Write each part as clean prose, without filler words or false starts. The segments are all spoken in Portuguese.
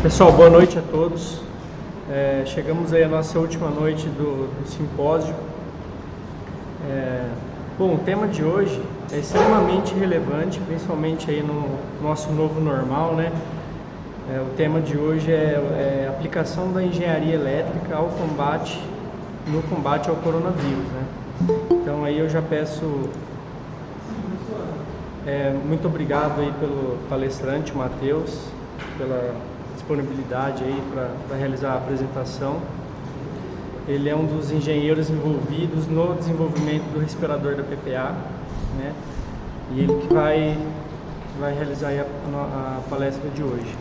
Pessoal, boa noite a todos. Chegamos aí à nossa última noite do simpósio. Bom, o tema de hoje é extremamente relevante, principalmente aí no nosso novo normal, né? O tema de hoje é a aplicação da engenharia elétrica no combate ao coronavírus, né? Então aí eu já peço muito obrigado aí pelo palestrante Matheus, pela disponibilidade aí para realizar a apresentação. Ele é um dos engenheiros envolvidos no desenvolvimento do respirador da PPA, né? E ele que vai realizar aí a palestra de hoje.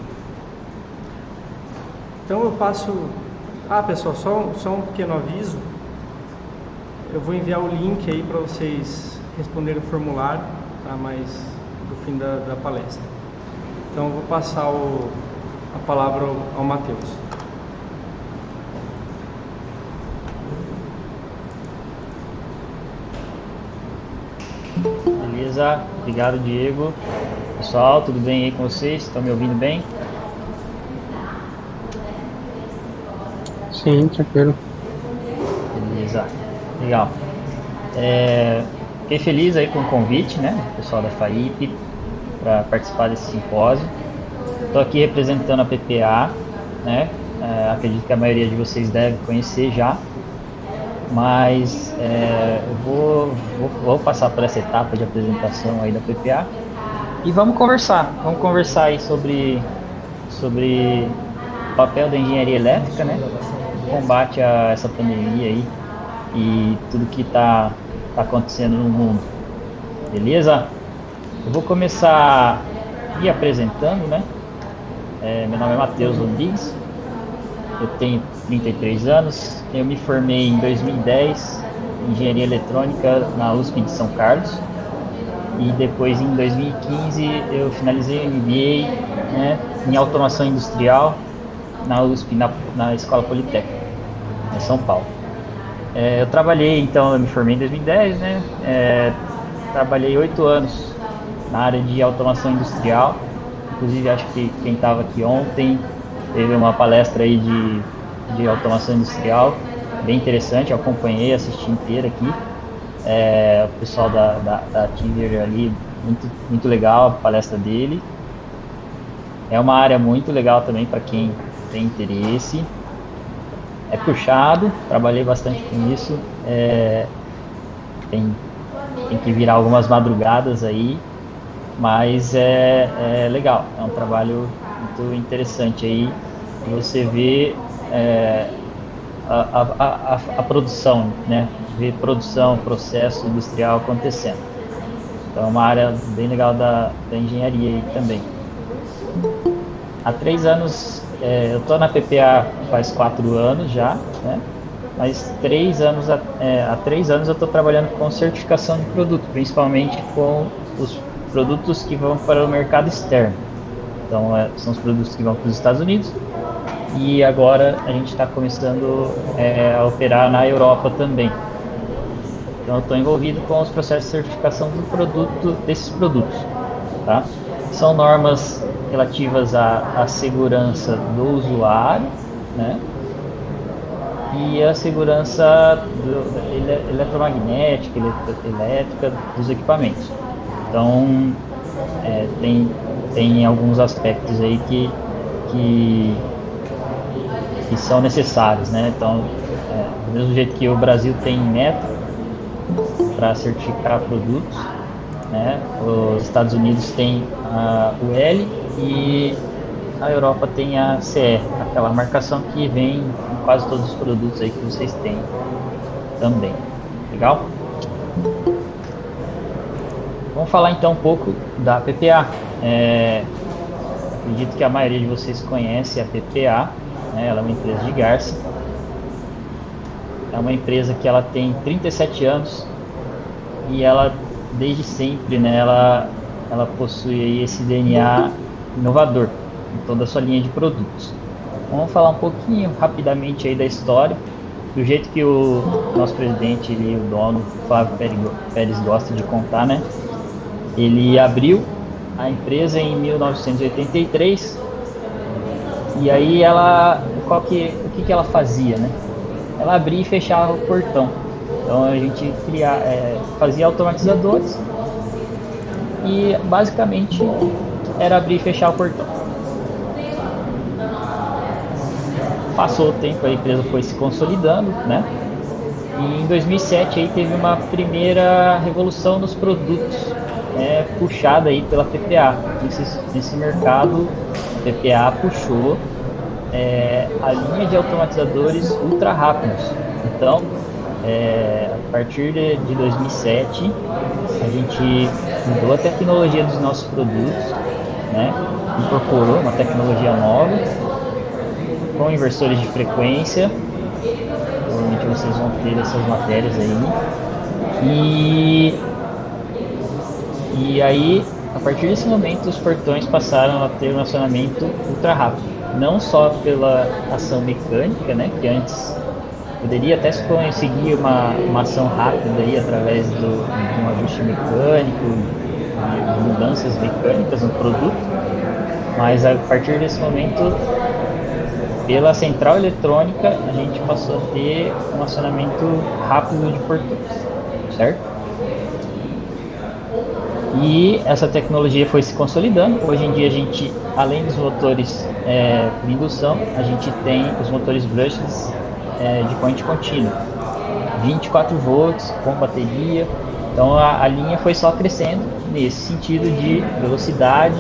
Então eu passo... pessoal, só um pequeno aviso. Eu vou enviar o link aí para vocês responderem o formulário, tá? Mais do fim da palestra. Então eu vou passar a palavra ao Matheus. Beleza, obrigado Diego. Pessoal, tudo bem aí com vocês? Estão me ouvindo bem? Sim, tranquilo. Beleza, legal. Fiquei feliz aí com o convite, né, pessoal da FAIP, para participar desse simpósio. Estou aqui representando a PPA, né? Acredito que a maioria de vocês deve conhecer já, mas eu vou passar por essa etapa de apresentação aí da PPA e vamos conversar aí sobre o papel da engenharia elétrica, né? Combate a essa pandemia aí e tudo que está acontecendo no mundo, beleza? Eu vou começar me apresentando, né? Meu nome é Matheus Rodrigues, eu tenho 33 anos, eu me formei em 2010 em Engenharia Eletrônica na USP de São Carlos e depois em 2015 eu finalizei o MBA, né, em Automação Industrial na USP, na Escola Politécnica, em São Paulo. Eu trabalhei, então, eu me formei em 2010, né, trabalhei 8 anos na área de Automação Industrial. Inclusive, acho que quem estava aqui ontem teve uma palestra aí de automação industrial, bem interessante, eu acompanhei, assisti inteira aqui. O pessoal da Tiver ali, muito legal a palestra dele. É uma área muito legal também para quem tem interesse. É puxado, trabalhei bastante com isso. Tem que virar algumas madrugadas aí. Mas é legal, é um trabalho muito interessante aí, você vê a produção, né? Ver produção, processo industrial acontecendo. Então é uma área bem legal da engenharia aí também. Há 3 anos, eu estou na PPA faz 4 anos já, né? Mas há 3 anos eu estou trabalhando com certificação de produto, principalmente com os produtos que vão para o mercado externo. Então, são os produtos que vão para os Estados Unidos e agora a gente está começando a operar na Europa também. Então, eu estou envolvido com os processos de certificação desses produtos. Tá? São normas relativas à segurança do usuário, né? E a segurança eletromagnética, elétrica dos equipamentos. Então, tem alguns aspectos aí que são necessários, né? Então, do mesmo jeito que o Brasil tem método para certificar produtos, né? Os Estados Unidos tem o L e a Europa tem a CE, aquela marcação que vem em quase todos os produtos aí que vocês têm também. Legal? Vamos falar então um pouco da PPA. Acredito que a maioria de vocês conhece a PPA, né? Ela é uma empresa de Garça. É uma empresa que ela tem 37 anos e ela, desde sempre, né, ela possui aí esse DNA inovador em toda a sua linha de produtos. Vamos falar um pouquinho rapidamente aí da história, do jeito que o nosso presidente, ele, o dono, Flávio Pérez gosta de contar, né? Ele abriu a empresa em 1983 e aí o que ela fazia, né? Ela abria e fechava o portão. Então a gente fazia automatizadores e basicamente era abrir e fechar o portão. Passou o tempo, a empresa foi se consolidando, né? E em 2007 aí teve uma primeira revolução nos produtos, puxada aí pela PPA. Nesse mercado, a PPA puxou a linha de automatizadores ultra rápidos. Então, a partir de 2007, a gente mudou a tecnologia dos nossos produtos, né? Incorporou uma tecnologia nova, com inversores de frequência. Provavelmente vocês vão ter essas matérias aí. E aí, a partir desse momento, os portões passaram a ter um acionamento ultra rápido. Não só pela ação mecânica, né, que antes poderia até se conseguir uma ação rápida aí através de um ajuste mecânico, de mudanças mecânicas no produto, mas a partir desse momento, pela central eletrônica, a gente passou a ter um acionamento rápido de portões, certo? E essa tecnologia foi se consolidando. Hoje em dia a gente, além dos motores de indução, a gente tem os motores brushless de corrente contínua, 24 volts com bateria. Então a linha foi só crescendo nesse sentido de velocidade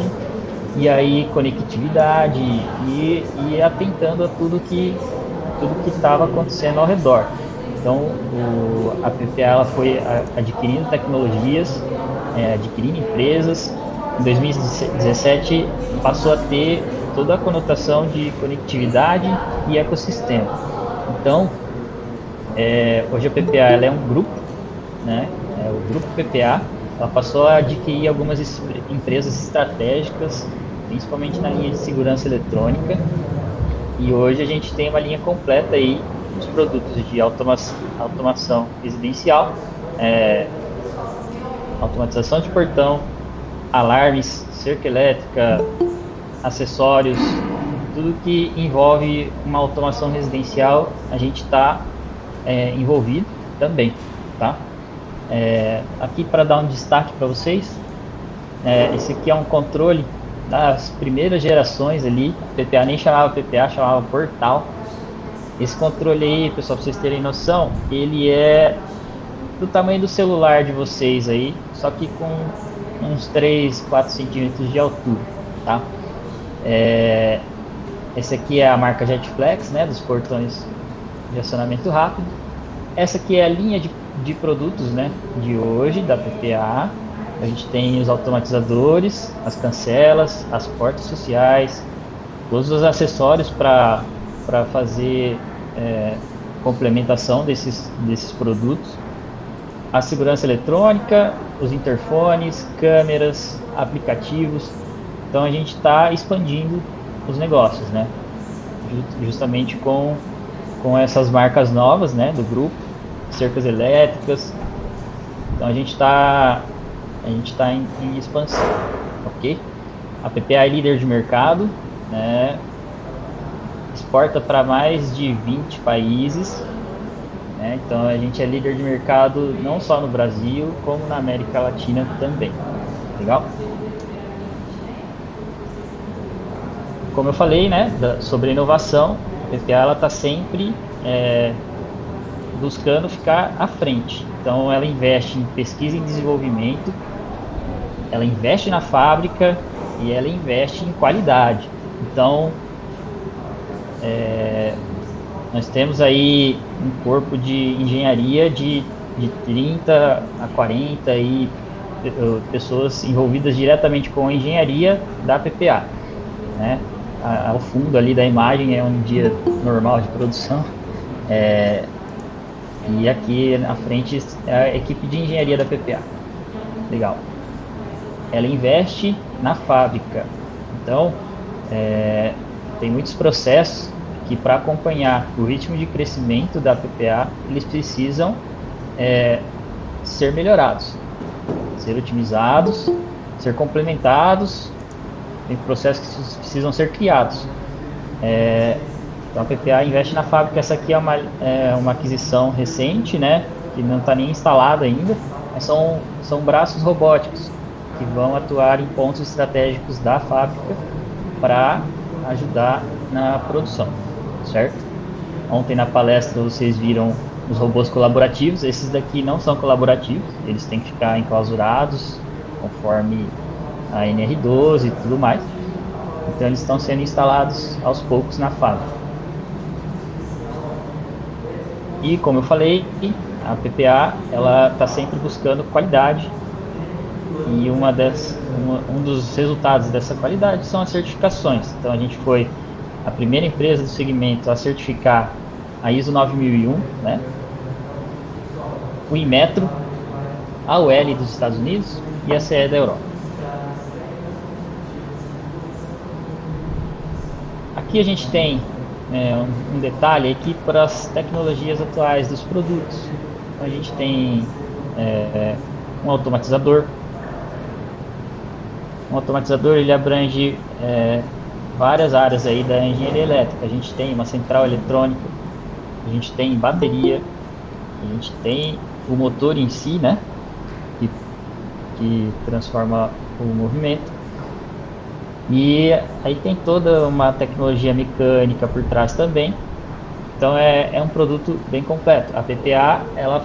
e aí conectividade e atentando a tudo que estava acontecendo ao redor. Então a PPA ela foi adquirindo tecnologias, adquirindo empresas. Em 2017 passou a ter toda a conotação de conectividade e ecossistema. Então hoje a PPA ela é um grupo, né? O grupo PPA ela passou a adquirir algumas empresas estratégicas, principalmente na linha de segurança eletrônica, e hoje a gente tem uma linha completa aí dos produtos de automação residencial, automatização de portão, alarmes, cerca elétrica, acessórios, tudo que envolve uma automação residencial, a gente está envolvido também, tá? Aqui para dar um destaque para vocês, esse aqui é um controle das primeiras gerações ali. PPA nem chamava PPA, chamava Portal. Esse controle aí, pessoal, para vocês terem noção, ele é do tamanho do celular de vocês aí, só que com uns 3, 4 centímetros de altura, tá? Esse aqui é a marca Jetflex, né, dos portões de acionamento rápido. Essa aqui é a linha de produtos, né, de hoje da PPA. A gente tem os automatizadores, as cancelas, as portas sociais, todos os acessórios para fazer complementação desses produtos, a segurança eletrônica, os interfones, câmeras, aplicativos. Então a gente está expandindo os negócios, né, justamente com essas marcas novas, né, do grupo, cercas elétricas. Então a gente está em expansão, ok? A PPA é líder de mercado, né? Exporta para mais de 20 países, né? Então a gente é líder de mercado não só no Brasil, como na América Latina também. Legal? Como eu falei, né, sobre a inovação, a PPA ela está sempre buscando ficar à frente. Então ela investe em pesquisa e desenvolvimento, ela investe na fábrica e ela investe em qualidade. Então nós temos aí um corpo de engenharia de 30 a 40 aí, pessoas envolvidas diretamente com a engenharia da PPA, né? Ao fundo ali da imagem é um dia normal de produção, e aqui na frente é a equipe de engenharia da PPA. Legal. Ela investe na fábrica. Então, tem muitos processos que para acompanhar o ritmo de crescimento da PPA, eles precisam ser melhorados, ser otimizados, ser complementados, tem processos que precisam ser criados. Então a PPA investe na fábrica. Essa aqui é uma aquisição recente, né, que não está nem instalada ainda, mas são braços robóticos que vão atuar em pontos estratégicos da fábrica para ajudar na produção, certo? Ontem na palestra vocês viram os robôs colaborativos. Esses daqui não são colaborativos, eles têm que ficar enclausurados conforme a NR12 e tudo mais. Então eles estão sendo instalados aos poucos na fábrica. E como eu falei, a PPA ela está sempre buscando qualidade, e um dos resultados dessa qualidade são as certificações. Então a gente foi a primeira empresa do segmento a certificar a ISO 9001, né? O Inmetro, a UL dos Estados Unidos e a CE da Europa. Aqui a gente tem um detalhe aqui para as tecnologias atuais dos produtos. Então a gente tem um automatizador. Um automatizador ele abrange várias áreas aí da engenharia elétrica. A gente tem uma central eletrônica, a gente tem bateria, a gente tem o motor em si, né, que transforma o movimento. E aí tem toda uma tecnologia mecânica por trás também. Então é um produto bem completo. A PPA ela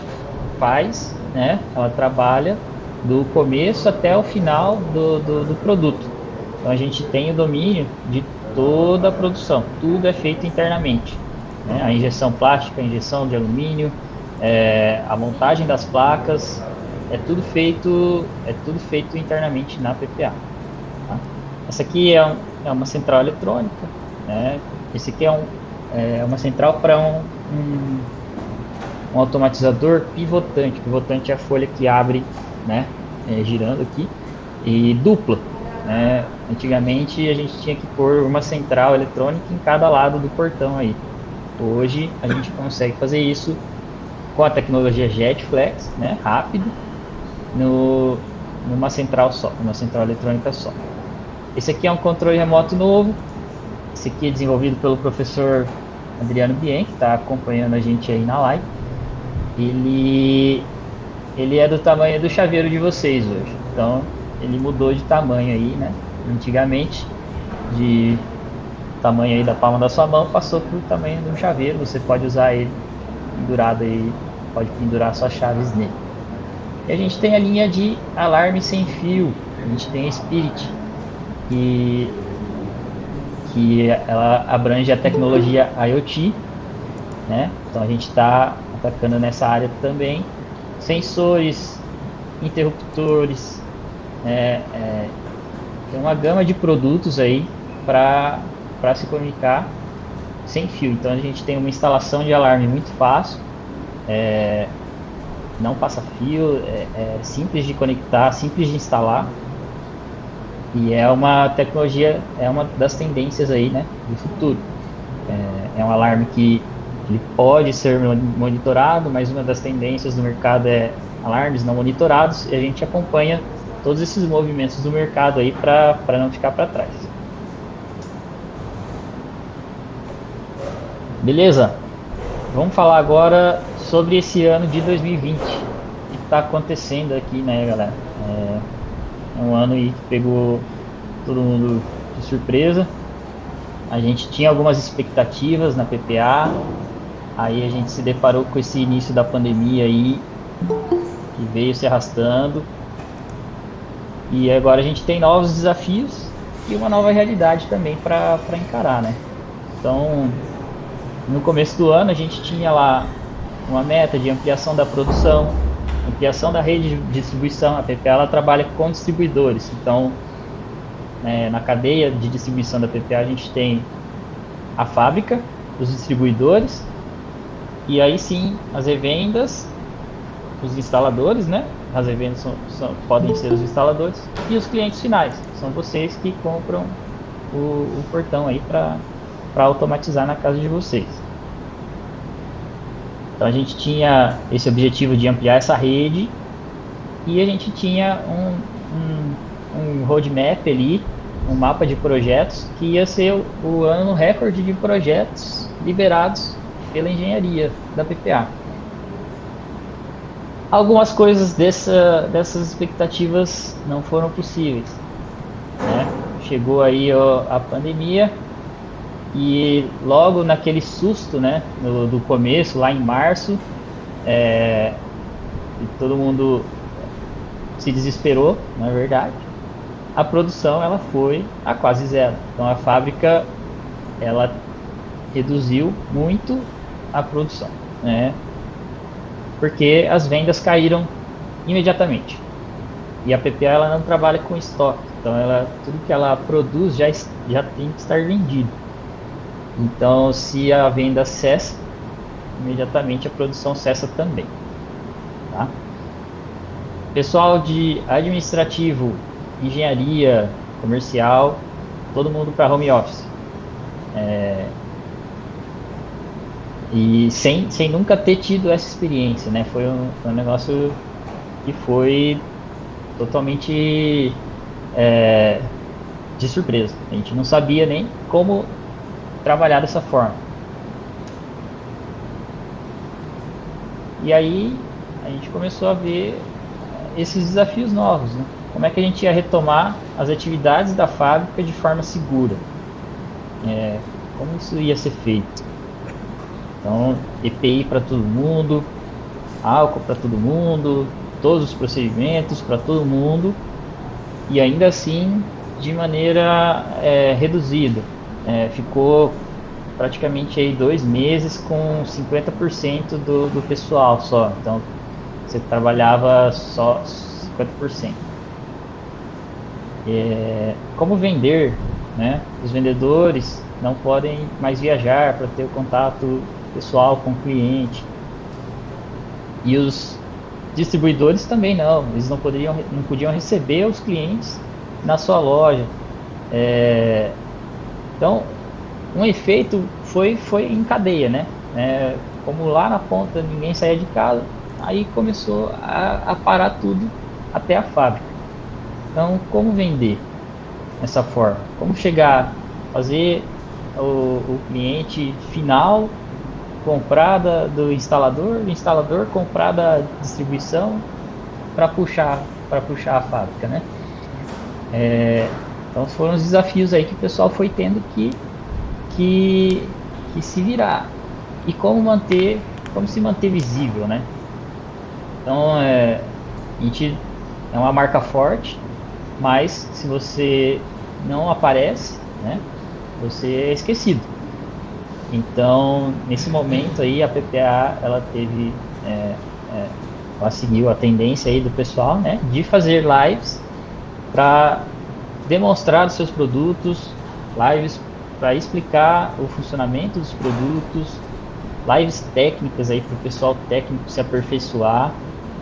faz, né, ela trabalha do começo até o final do produto. Então a gente tem o domínio de toda a produção, tudo é feito internamente, né? A injeção plástica, a injeção de alumínio, a montagem das placas, é tudo feito internamente na PPA. Tá? Essa aqui é uma central eletrônica, né? Esse aqui é uma central para um automatizador pivotante. Pivotante é a folha que abre, né, girando aqui, e dupla, né? Antigamente a gente tinha que pôr uma central eletrônica em cada lado do portão aí. Hoje a gente consegue fazer isso com a tecnologia JetFlex, né, rápido, numa central só, uma central eletrônica só. Esse aqui é um controle remoto novo. Esse aqui é desenvolvido pelo professor Adriano Bien, que está acompanhando a gente aí na live. Ele é do tamanho do chaveiro de vocês hoje. Então ele mudou de tamanho aí, né? Antigamente, de tamanho aí da palma da sua mão, passou para o tamanho de um chaveiro. Você pode usar ele pendurado aí, pode pendurar suas chaves nele. E a gente tem a linha de alarme sem fio. A gente tem a Spirit, que ela abrange a tecnologia IoT, né? Então a gente está atacando nessa área também. Sensores, interruptores, tem uma gama de produtos aí para se comunicar sem fio. Então a gente tem uma instalação de alarme muito fácil, não passa fio, é simples de conectar, simples de instalar, e é uma tecnologia, é uma das tendências aí, né, do futuro. É um alarme que ele pode ser monitorado, mas uma das tendências do mercado é alarmes não monitorados, e a gente acompanha todos esses movimentos do mercado aí para não ficar para trás. Beleza? Vamos falar agora sobre esse ano de 2020, o que está acontecendo aqui, né, galera? É um ano aí que pegou todo mundo de surpresa. A gente tinha algumas expectativas na PPA, aí a gente se deparou com esse início da pandemia aí, que veio se arrastando, e agora a gente tem novos desafios e uma nova realidade também para encarar, né? Então, no começo do ano a gente tinha lá uma meta de ampliação da produção, ampliação da rede de distribuição. A PPA ela trabalha com distribuidores, então na cadeia de distribuição da PPA a gente tem a fábrica, os distribuidores, e aí sim as revendas, os instaladores, né? As revendas podem ser os instaladores, e os clientes finais, são vocês que compram o portão aí para para automatizar na casa de vocês. Então a gente tinha esse objetivo de ampliar essa rede e a gente tinha um roadmap ali, um mapa de projetos que ia ser o ano recorde de projetos liberados pela engenharia da PPA. Algumas coisas dessas expectativas não foram possíveis, né? Chegou aí a pandemia e logo naquele susto, né, do começo, lá em março, todo mundo se desesperou, na verdade. A produção ela foi a quase zero. Então a fábrica ela reduziu muito a produção, né? Porque as vendas caíram imediatamente. E a PPA ela não trabalha com estoque, então tudo que ela produz já tem que estar vendido. Então se a venda cessa, imediatamente a produção cessa também. Tá? Pessoal de administrativo, engenharia, comercial, todo mundo para home office. E sem nunca ter tido essa experiência, né? Foi um negócio que foi totalmente de surpresa. A gente não sabia nem como trabalhar dessa forma. E aí a gente começou a ver esses desafios novos, né? Como é que a gente ia retomar as atividades da fábrica de forma segura? Como isso ia ser feito? Então, EPI para todo mundo, álcool para todo mundo, todos os procedimentos para todo mundo, e ainda assim de maneira reduzida. Ficou praticamente aí 2 meses com 50% do pessoal só, então você trabalhava só 50%. Como vender, né? Os vendedores não podem mais viajar para ter o contato pessoal com o cliente, e os distribuidores também não, eles não podiam receber os clientes na sua loja. Então um efeito foi em cadeia, né? Como lá na ponta ninguém saía de casa, aí começou a parar tudo até a fábrica. Então como vender dessa forma? Como chegar, fazer o cliente final comprar do instalador, o instalador comprar da distribuição para puxar a fábrica, né? Então foram os desafios aí que o pessoal foi tendo que se virar. E como se manter visível, né? Então a gente é uma marca forte, mas se você não aparece, né, você é esquecido. Então, nesse momento aí, a PPA, ela teve, ela seguiu a tendência aí do pessoal, né, de fazer lives para demonstrar os seus produtos, lives para explicar o funcionamento dos produtos, lives técnicas aí para o pessoal técnico se aperfeiçoar.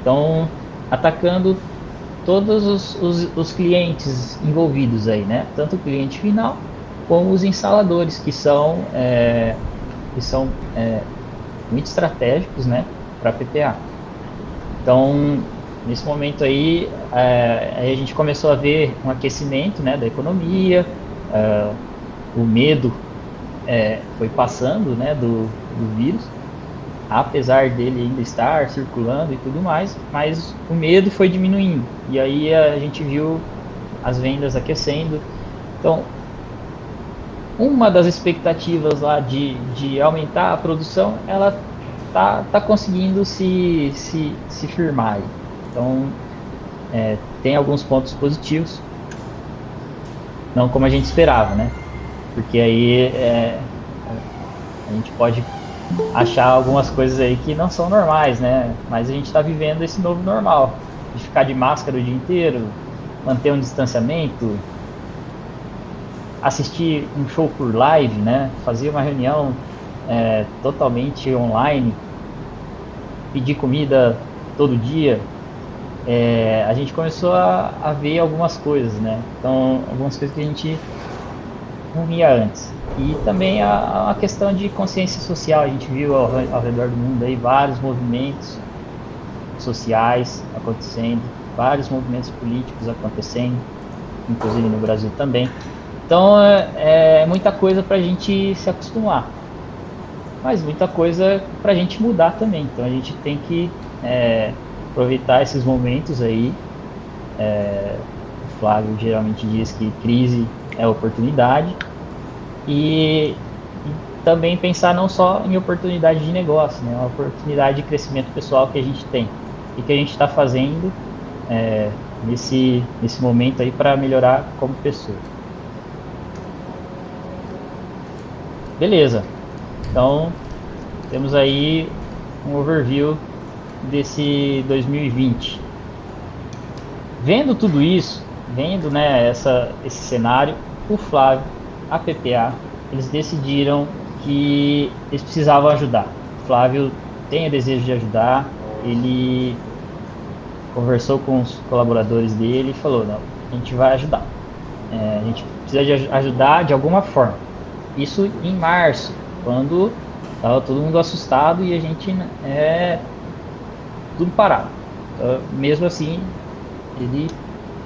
Então, atacando todos os clientes envolvidos aí, né, tanto o cliente final como os instaladores, que são muito estratégicos, né, para a PPA. Então, nesse momento aí, a gente começou a ver um aquecimento, né, da economia, o medo foi passando, né, do vírus, apesar dele ainda estar circulando e tudo mais, mas o medo foi diminuindo, e aí a gente viu as vendas aquecendo. Então, uma das expectativas lá de aumentar a produção, ela tá conseguindo se firmar aí. Então, tem alguns pontos positivos, não como a gente esperava, né? Porque aí a gente pode achar algumas coisas aí que não são normais, né? Mas a gente está vivendo esse novo normal, de ficar de máscara o dia inteiro, manter um distanciamento, assistir um show por live, né? Fazer uma reunião totalmente online, pedir comida todo dia. A gente começou a ver algumas coisas, né? Então, algumas coisas que a gente não via antes. E também a questão de consciência social, a gente viu ao redor do mundo aí vários movimentos sociais acontecendo, vários movimentos políticos acontecendo, inclusive no Brasil também. Então é muita coisa para a gente se acostumar, mas muita coisa para a gente mudar também. Então a gente tem que aproveitar esses momentos aí. O Flávio geralmente diz que crise é oportunidade, e também pensar não só em oportunidade de negócio, né? Uma oportunidade de crescimento pessoal que a gente tem e que a gente está fazendo nesse momento aí para melhorar como pessoa. Beleza, então temos aí um overview desse 2020. Vendo tudo isso, vendo, né, esse cenário, o Flávio, a PPA, eles decidiram que eles precisavam ajudar. O Flávio tem o desejo de ajudar, ele conversou com os colaboradores dele e falou: não, a gente vai ajudar, a gente precisa de ajudar de alguma forma. Isso em março, quando estava todo mundo assustado e a gente tudo parado. Então, mesmo assim,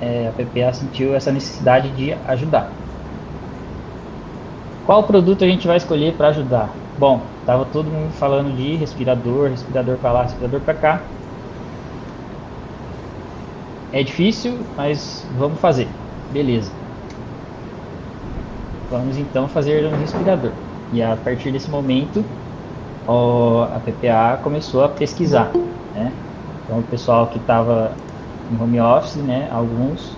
a PPA sentiu essa necessidade de ajudar. Qual produto a gente vai escolher para ajudar? Bom, estava todo mundo falando de respirador para lá, respirador para cá. É difícil, mas vamos fazer. Beleza. Vamos então fazer um respirador. E a partir desse momento, a PPA começou a pesquisar, né? Então o pessoal que estava em home office, né, alguns,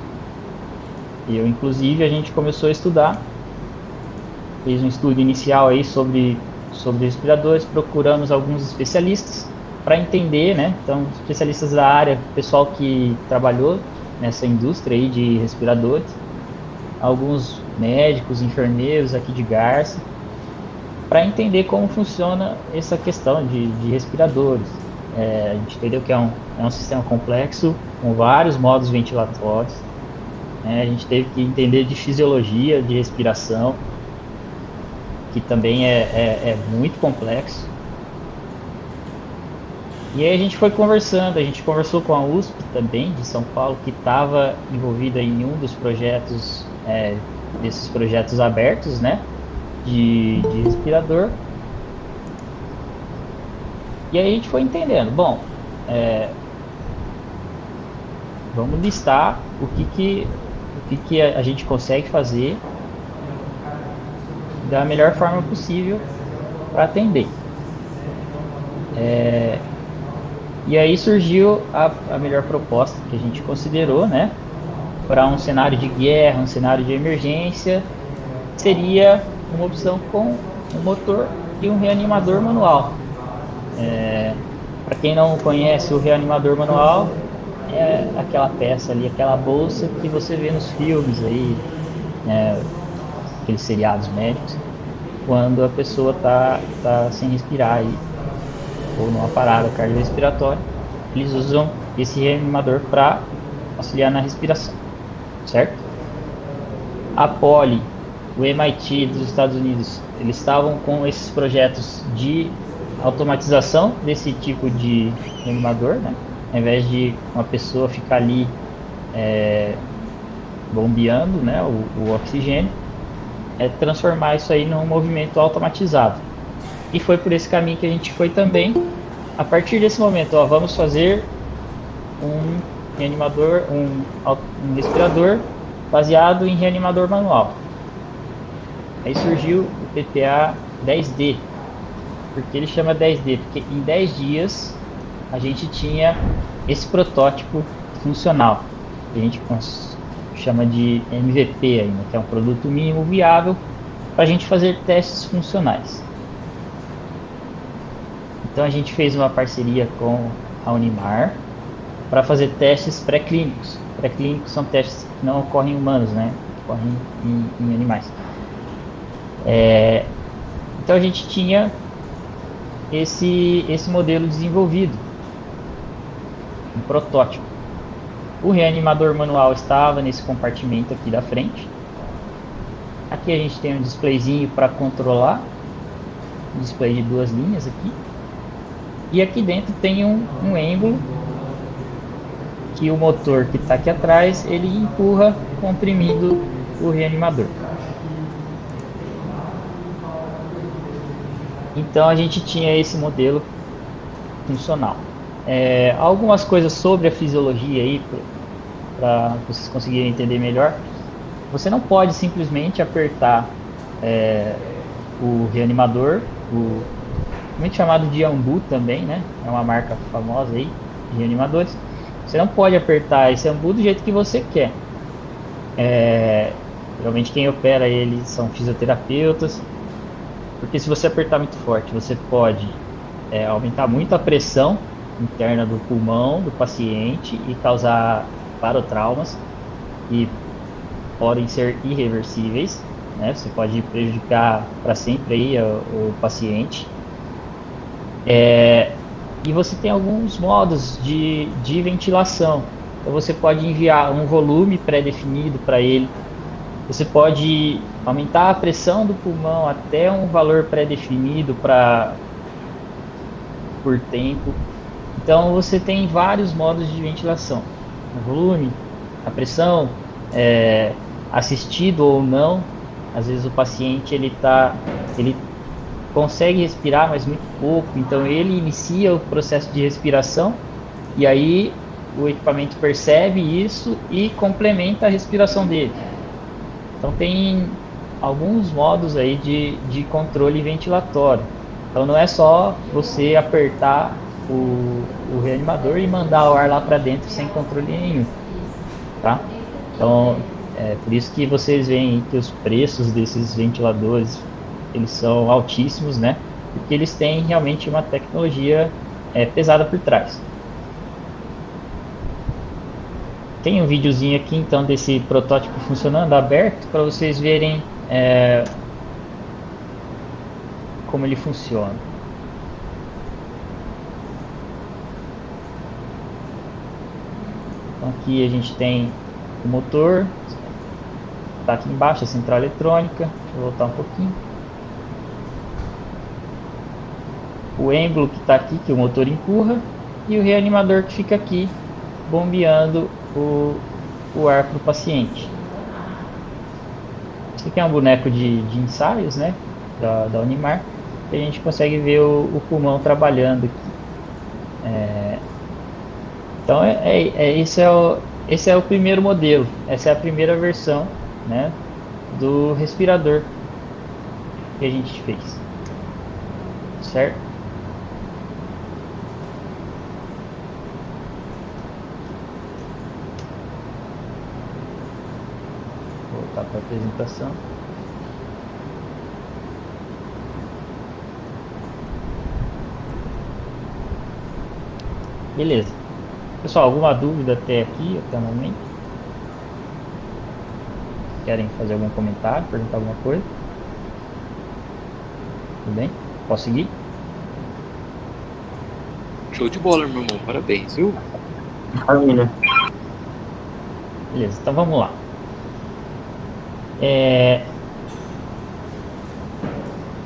eu inclusive, a gente começou a estudar, fez um estudo inicial aí sobre respiradores, procuramos alguns especialistas para entender, né, então especialistas da área, pessoal que trabalhou nessa indústria aí de respiradores, alguns médicos, enfermeiros aqui de Garça, para entender como funciona essa questão de respiradores. A gente entendeu que é um sistema complexo, com vários modos ventilatórios. A gente teve que entender de fisiologia, de respiração, que também é muito complexo. E aí a gente foi conversando, a gente conversou com a USP também, de São Paulo, que estava envolvida em um dos projetos, desses projetos abertos, né, de respirador. E aí a gente foi entendendo, bom, vamos listar o que a gente consegue fazer da melhor forma possível para atender. E aí surgiu a melhor proposta que a gente considerou, né, para um cenário de guerra, um cenário de emergência, seria uma opção com um motor e um reanimador manual. Para quem não conhece, o reanimador manual é aquela peça ali, aquela bolsa que você vê nos filmes aí, aqueles seriados médicos, quando a pessoa tá sem respirar aí, ou numa parada cardiorrespiratória, eles usam esse reanimador para auxiliar na respiração, certo? A Poly, o MIT dos Estados Unidos, eles estavam com esses projetos de automatização desse tipo de reanimador, né? Ao invés de uma pessoa ficar ali bombeando, né, o oxigênio, transformar isso aí num movimento automatizado. E foi por esse caminho que a gente foi também. A partir desse momento, vamos fazer um reanimador, um respirador baseado em reanimador manual. Aí surgiu o PPA 10D. Por que ele chama 10D? Porque em 10 dias a gente tinha esse protótipo funcional, que a gente chama de MVP ainda, que é um produto mínimo viável para a gente fazer testes funcionais. Então a gente fez uma parceria com a Unimar para fazer testes pré-clínicos. Pré-clínicos são testes que não ocorrem em humanos, né? Ocorrem em animais. Então a gente tinha esse modelo desenvolvido, um protótipo. O reanimador manual estava nesse compartimento aqui da frente, Aqui a gente tem um displayzinho para controlar, um display de 2 linhas aqui. E aqui dentro tem um êmbolo que o motor que está aqui atrás, ele empurra comprimindo o reanimador. Então a gente tinha esse modelo funcional. Algumas coisas sobre a fisiologia aí, para vocês conseguirem entender melhor. Você não pode simplesmente apertar o reanimador, muito chamado de Ambu também, né? É uma marca famosa aí de reanimadores. Você não pode apertar esse Ambu do jeito que você quer. Geralmente quem opera ele são fisioterapeutas, porque se você apertar muito forte, você pode aumentar muito a pressão interna do pulmão do paciente e causar parotraumas e podem ser irreversíveis, né? Você pode prejudicar para sempre aí o paciente. E você tem alguns modos de ventilação. Então você pode enviar um volume pré-definido para ele. Você pode aumentar a pressão do pulmão até um valor pré-definido por tempo. Então você tem vários modos de ventilação: o volume, a pressão, assistido ou não. Às vezes o paciente ele consegue respirar, mas muito pouco, então ele inicia o processo de respiração e aí o equipamento percebe isso e complementa a respiração dele. Então tem alguns modos aí de controle ventilatório. Então não é só você apertar o reanimador e mandar o ar lá para dentro sem controle nenhum, tá? Então por isso que vocês veem que os preços desses ventiladores eles são altíssimos, né? Porque eles têm realmente uma tecnologia pesada por trás. Tem um videozinho aqui então desse protótipo funcionando aberto para vocês verem como ele funciona. Então aqui a gente tem o motor, está aqui embaixo a central eletrônica. Deixa eu voltar um pouquinho. O êmbolo que está aqui, que o motor empurra, e o reanimador que fica aqui bombeando o ar para o paciente. Esse aqui é um boneco de ensaios, né, da Unimar, e a gente consegue ver o pulmão trabalhando aqui. Então esse é o primeiro modelo, essa é a primeira versão, né, do respirador que a gente fez, certo? Voltar para a apresentação. Beleza. Pessoal, alguma dúvida até aqui, até o momento? Querem fazer algum comentário, perguntar alguma coisa? Tudo bem? Posso seguir? Show de bola, meu irmão. Parabéns, viu? Maravilha. Beleza, então vamos lá.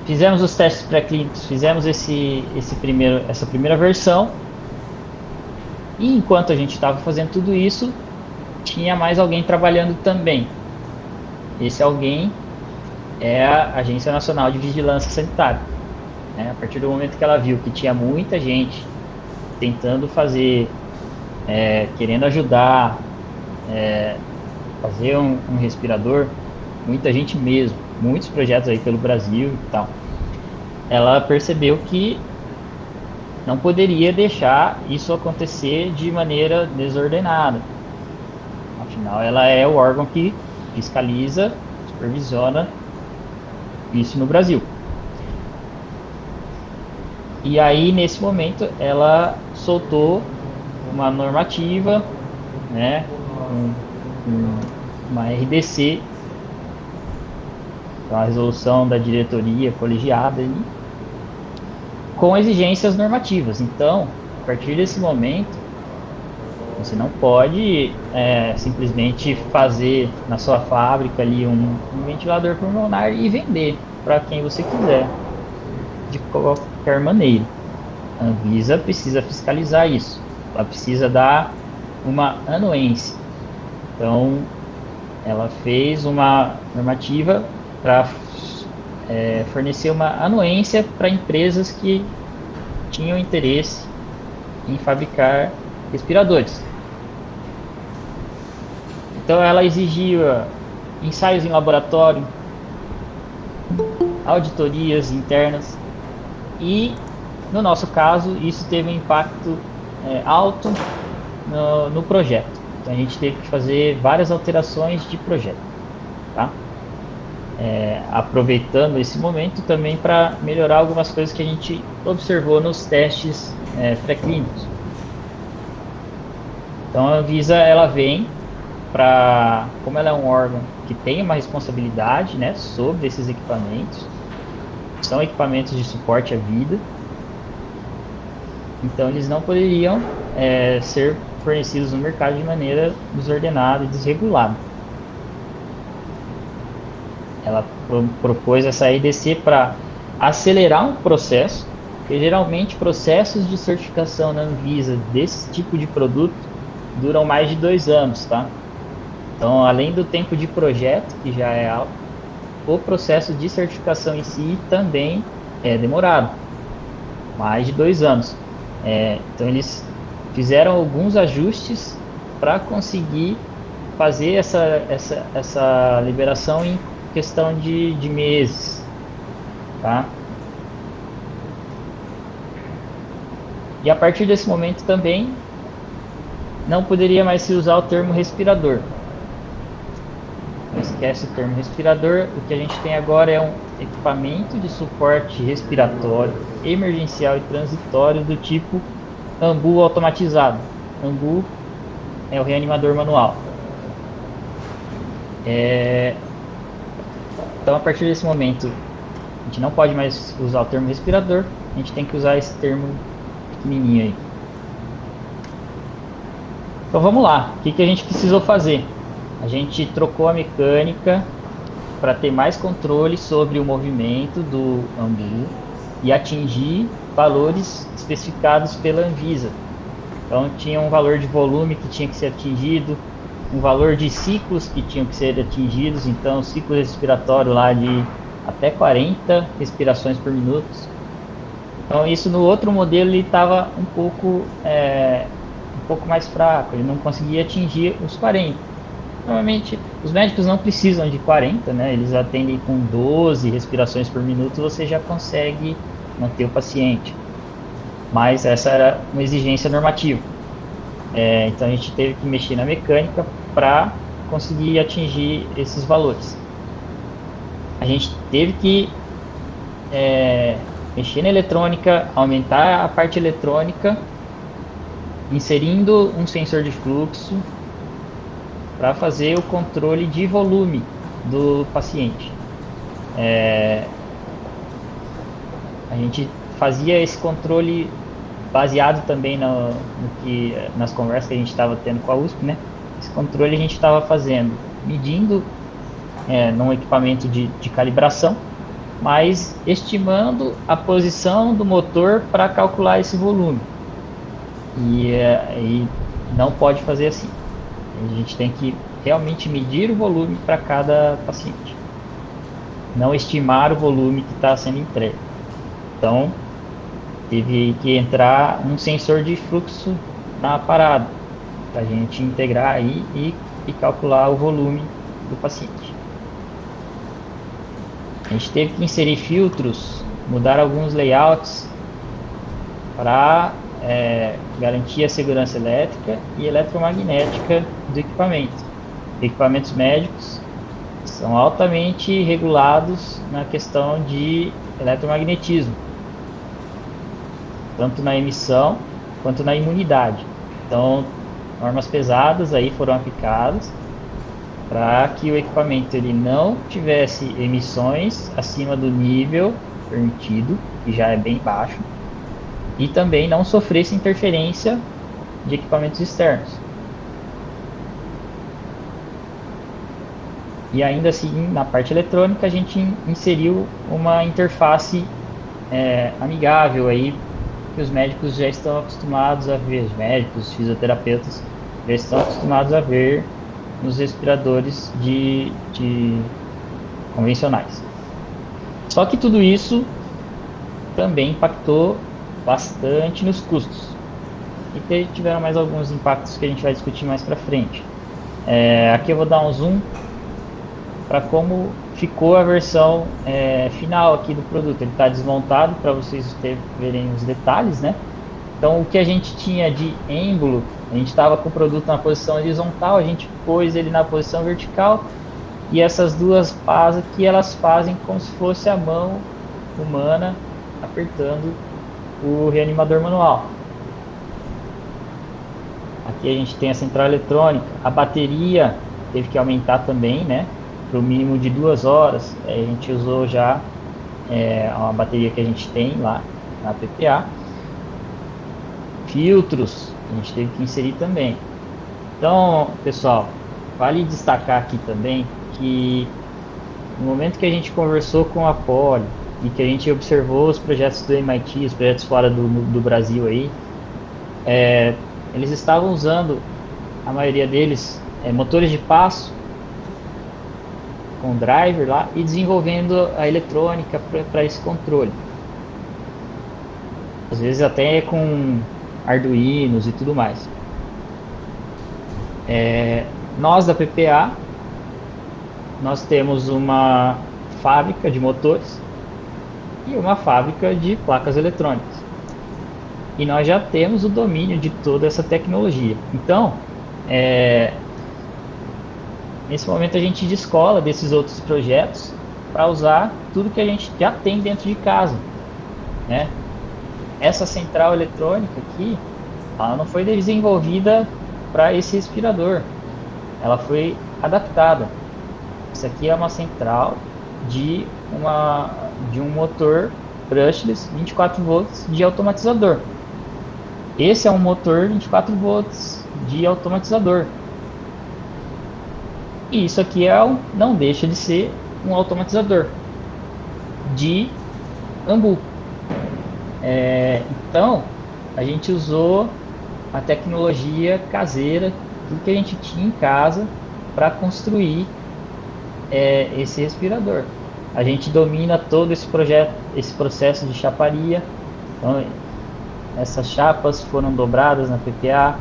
Fizemos os testes pré-clínicos, fizemos essa primeira versão. E enquanto a gente estava fazendo tudo isso, tinha mais alguém trabalhando também. Esse alguém é a Agência Nacional de Vigilância Sanitária. A partir do momento que ela viu que tinha muita gente tentando fazer, querendo ajudar, fazer um respirador, muita gente mesmo, muitos projetos aí pelo Brasil e tal, ela percebeu que não poderia deixar isso acontecer de maneira desordenada. Afinal, ela é o órgão que fiscaliza, supervisiona isso no Brasil. E aí, nesse momento, ela soltou uma normativa, né, uma RDC, uma resolução da diretoria colegiada ali, com exigências normativas. Então, a partir desse momento, Você não pode simplesmente fazer na sua fábrica ali um ventilador pulmonar e vender para quem você quiser, de qualquer maneira. A Anvisa precisa fiscalizar isso, ela precisa dar uma anuência. Então, ela fez uma normativa para fornecer uma anuência para empresas que tinham interesse em fabricar respiradores. Então ela exigia ensaios em laboratório, auditorias internas e, no nosso caso, isso teve um impacto alto no projeto. Então a gente teve que fazer várias alterações de projeto, tá? Aproveitando esse momento também para melhorar algumas coisas que a gente observou nos testes pré-clínicos. Então a Anvisa ela vem para, como ela é um órgão que tem uma responsabilidade, né, sobre esses equipamentos, são equipamentos de suporte à vida, então eles não poderiam ser fornecidos no mercado de maneira desordenada e desregulada. Ela propôs essa EDC para acelerar um processo, porque geralmente processos de certificação na Anvisa desse tipo de produto duram mais de 2 anos, tá? Então, além do tempo de projeto, que já é alto, o processo de certificação em si também é demorado, mais de 2 anos. Então, eles fizeram alguns ajustes para conseguir fazer essa liberação em questão de meses, tá? E a partir desse momento também não poderia mais se usar o termo respirador. Não esquece o termo respirador. O que a gente tem agora é um equipamento de suporte respiratório emergencial e transitório do tipo AMBU automatizado. AMBU é o reanimador manual. Então, a partir desse momento, a gente não pode mais usar o termo respirador, a gente tem que usar esse termo pequenininho aí. Então vamos lá, o que a gente precisou fazer? A gente trocou a mecânica para ter mais controle sobre o movimento do AMBU e atingir valores especificados pela Anvisa. Então tinha um valor de volume que tinha que ser atingido, um valor de ciclos que tinham que ser atingidos, então ciclo respiratório lá de até 40 respirações por minuto. Então isso no outro modelo ele estava um pouco mais fraco, ele não conseguia atingir os 40. Normalmente os médicos não precisam de 40, né? Eles atendem com 12 respirações por minuto, você já consegue manter o paciente. Mas essa era uma exigência normativa. Então a gente teve que mexer na mecânica para conseguir atingir esses valores. A gente teve que mexer na eletrônica, aumentar a parte eletrônica, inserindo um sensor de fluxo para fazer o controle de volume do paciente. A gente fazia esse controle baseado também nas conversas que a gente estava tendo com a USP, né? Esse controle a gente estava fazendo, medindo num equipamento de calibração, mas estimando a posição do motor para calcular esse volume. E não pode fazer assim. A gente tem que realmente medir o volume para cada paciente, não estimar o volume que está sendo entregue. Então, teve que entrar um sensor de fluxo na parada, para a gente integrar aí e calcular o volume do paciente. A gente teve que inserir filtros, mudar alguns layouts para garantir a segurança elétrica e eletromagnética do equipamento. Equipamentos médicos são altamente regulados na questão de eletromagnetismo, tanto na emissão quanto na imunidade. Então, normas pesadas aí foram aplicadas para que o equipamento ele não tivesse emissões acima do nível permitido, que já é bem baixo, e também não sofresse interferência de equipamentos externos. E ainda assim, na parte eletrônica, a gente inseriu uma interface amigável aí, que os médicos já estão acostumados a ver, os médicos, os fisioterapeutas já estão acostumados a ver nos respiradores de convencionais. Só que tudo isso também impactou bastante nos custos. E tiveram mais alguns impactos que a gente vai discutir mais para frente. Aqui eu vou dar um zoom para como ficou a versão final aqui do produto. Ele está desmontado para vocês verem os detalhes, né? Então o que a gente tinha de êmbolo, a gente estava com o produto na posição horizontal, a gente pôs ele na posição vertical, e essas duas pás aqui, elas fazem como se fosse a mão humana apertando o reanimador manual. Aqui a gente tem a central eletrônica, a bateria teve que aumentar também, né, para o mínimo de 2 horas. A gente usou já uma bateria que a gente tem lá na PPA. Filtros a gente teve que inserir também. Então, pessoal, vale destacar aqui também que no momento que a gente conversou com a Poly e que a gente observou os projetos do MIT, os projetos fora do Brasil aí, eles estavam usando, a maioria deles, motores de passo com driver lá e desenvolvendo a eletrônica para esse controle. Às vezes até com Arduinos e tudo mais. Nós da PPA, nós temos uma fábrica de motores e uma fábrica de placas eletrônicas. E nós já temos o domínio de toda essa tecnologia. Então, nesse momento a gente descola desses outros projetos para usar tudo que a gente já tem dentro de casa, né? Essa central eletrônica aqui, ela não foi desenvolvida para esse respirador, ela foi adaptada. Isso aqui é uma central de um motor brushless 24 volts de automatizador. Esse é um motor 24 volts de automatizador. E isso aqui não deixa de ser um automatizador de AMBU. Então, a gente usou a tecnologia caseira, tudo que a gente tinha em casa, para construir esse respirador. A gente domina todo esse processo de chaparia. Então, essas chapas foram dobradas na PPA,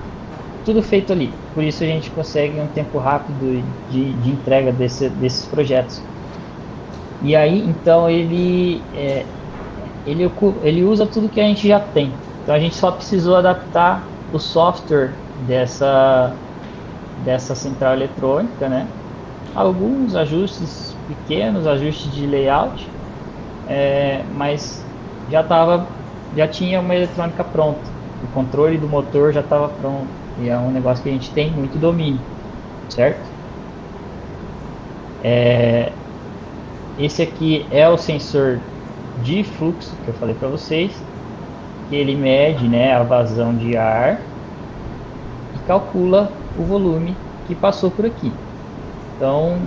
tudo feito ali. Por isso a gente consegue um tempo rápido de entrega desses projetos. E aí, então, ele usa tudo que a gente já tem. Então a gente só precisou adaptar o software dessa central eletrônica, né? Alguns ajustes pequenos, ajustes de layout, mas já tinha uma eletrônica pronta. O controle do motor já estava pronto. E é um negócio que a gente tem muito domínio, certo? Esse aqui é o sensor de fluxo que eu falei para vocês, que ele mede, né, a vazão de ar e calcula o volume que passou por aqui. Então,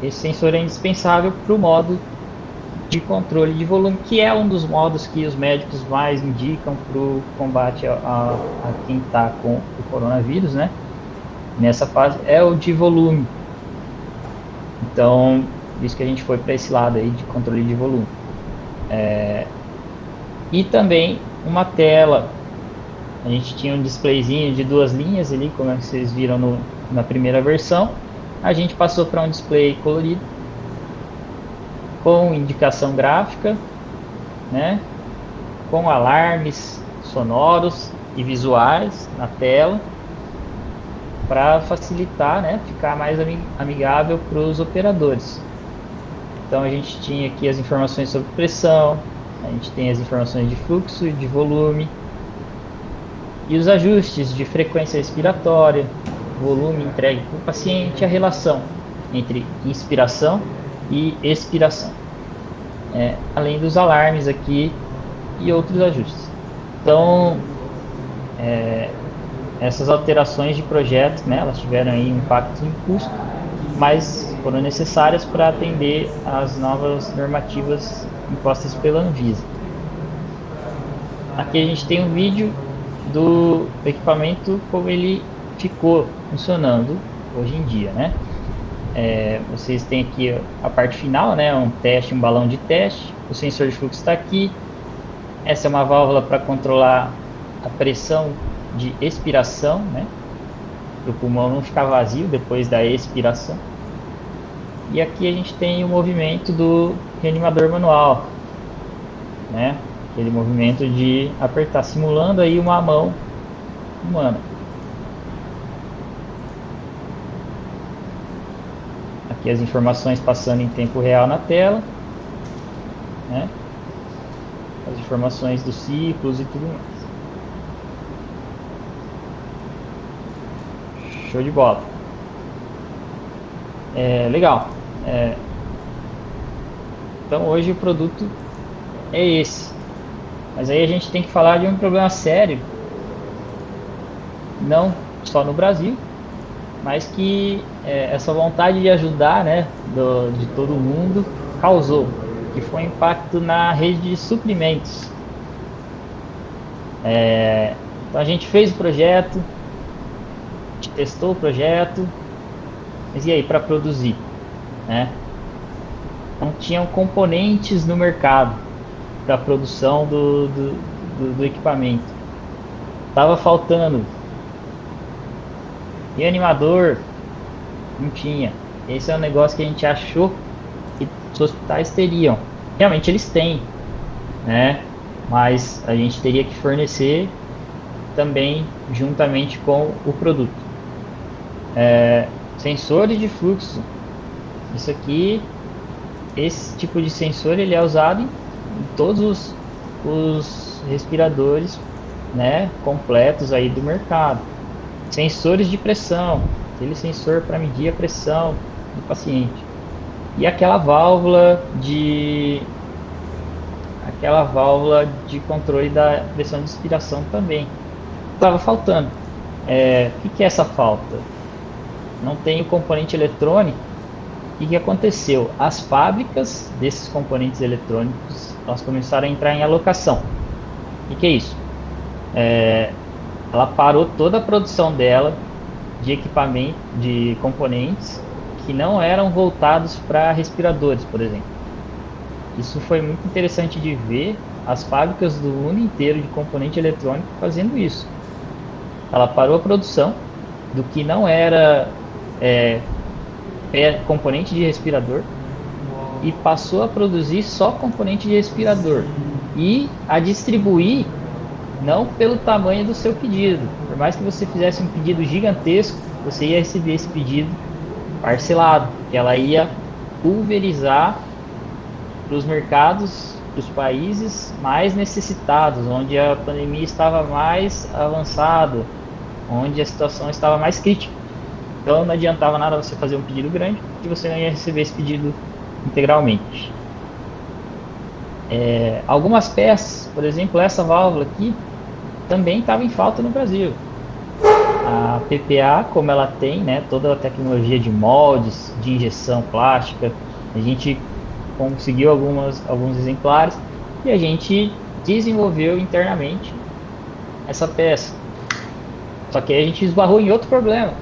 esse sensor é indispensável para o modo de controle de volume, que é um dos modos que os médicos mais indicam para o combate a quem está com o coronavírus, né? Nessa fase é o de volume. Então, por isso que a gente foi para esse lado aí de controle de volume. E também uma tela. A gente tinha um displayzinho de 2 linhas ali, como vocês viram na primeira versão. A gente passou para um display colorido, com indicação gráfica, né, com alarmes sonoros e visuais na tela, para facilitar, né, ficar mais amigável para os operadores. Então a gente tinha aqui as informações sobre pressão, a gente tem as informações de fluxo e de volume, e os ajustes de frequência respiratória, volume entregue para o paciente, a relação entre inspiração e expiração, além dos alarmes aqui e outros ajustes. Então, essas alterações de projeto, né, elas tiveram aí um impacto em custo, mas foram necessárias para atender às novas normativas impostas pela Anvisa. Aqui a gente tem um vídeo do equipamento como ele ficou funcionando hoje em dia, né? Vocês têm aqui a parte final, né? Um teste, um balão de teste. O sensor de fluxo está aqui. Essa é uma válvula para controlar a pressão de expiração, né? Para o pulmão não ficar vazio depois da expiração. E aqui a gente tem o movimento do reanimador manual, né? Aquele movimento de apertar, simulando aí uma mão humana. Aqui as informações passando em tempo real na tela, né? As informações dos ciclos e tudo mais. Show de bola. Legal. Então hoje o produto é esse. Mas aí a gente tem que falar de um problema sério, não só no Brasil, mas que essa vontade de ajudar, né, de todo mundo causou, que foi um impacto na rede de suprimentos. Então a gente fez o projeto, a gente testou o projeto, mas e aí para produzir, né? Não tinham componentes no mercado para a produção do equipamento. Tava faltando reanimador, não tinha. Esse é um negócio que a gente achou que os hospitais teriam. Realmente eles têm, né? Mas a gente teria que fornecer também juntamente com o produto. Sensores de fluxo. Isso aqui, esse tipo de sensor ele é usado em todos os respiradores, né, completos aí do mercado. Sensores de pressão, aquele sensor para medir a pressão do paciente. E aquela válvula de controle da pressão de expiração também. Estava faltando. O que é essa falta? Não tem o componente eletrônico. O que aconteceu? As fábricas desses componentes eletrônicos elas começaram a entrar em alocação. O que é isso? Ela parou toda a produção dela de equipamento, de componentes que não eram voltados para respiradores, por exemplo. Isso foi muito interessante de ver as fábricas do mundo inteiro de componente eletrônico fazendo isso. Ela parou a produção do que não era componente de respirador e passou a produzir só componente de respirador e a distribuir não pelo tamanho do seu pedido. Por mais que você fizesse um pedido gigantesco, você ia receber esse pedido parcelado, que ela ia pulverizar para os mercados, para os países mais necessitados, onde a pandemia estava mais avançada, onde a situação estava mais crítica. Então não adiantava nada você fazer um pedido grande, que você não ia receber esse pedido integralmente. Algumas peças, por exemplo, essa válvula aqui, também estava em falta no Brasil. A PPA, como ela tem, né, toda a tecnologia de moldes, de injeção plástica, a gente conseguiu alguns exemplares e a gente desenvolveu internamente essa peça. Só que aí a gente esbarrou em outro problema,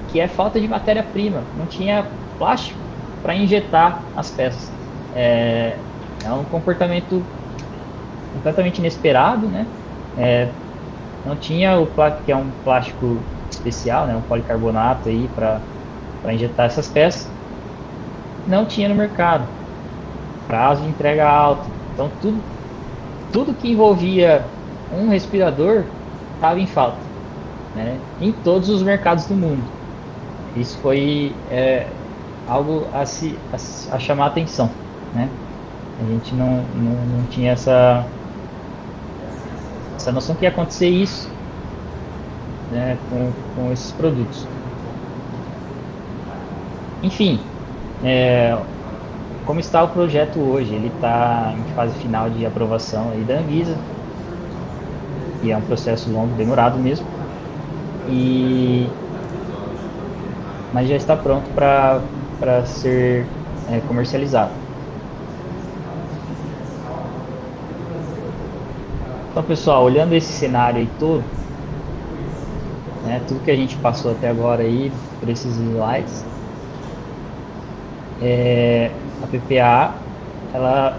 que é falta de matéria-prima. Não tinha plástico para injetar as peças. É um comportamento completamente inesperado, né? Não tinha o plástico, que é um plástico especial, né? Um policarbonato aí para injetar essas peças. Não tinha no mercado. Prazo de entrega alto. Então tudo que envolvia um respirador estava em falta, né? Em todos os mercados do mundo. Isso foi algo a chamar a atenção, né? A gente não tinha essa noção que ia acontecer isso, né, com esses produtos. Enfim, como está o projeto hoje? Ele está em fase final de aprovação aí da Anvisa, e é um processo longo, demorado mesmo, mas já está pronto para para ser comercializado. Então, pessoal, olhando esse cenário aí todo, né, tudo que a gente passou até agora aí por esses slides, a PPA ela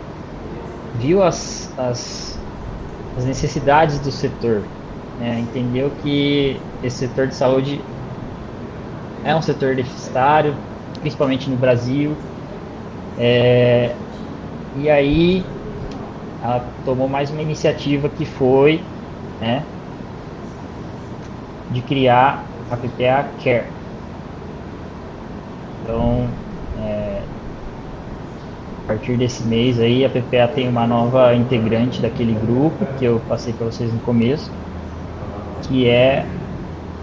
viu as necessidades do setor, né, entendeu que esse setor de saúde é um setor deficitário, principalmente no Brasil, e aí ela tomou mais uma iniciativa que foi, né, de criar a PPA Care. Então, a partir desse mês aí, a PPA tem uma nova integrante daquele grupo que eu passei para vocês no começo, que é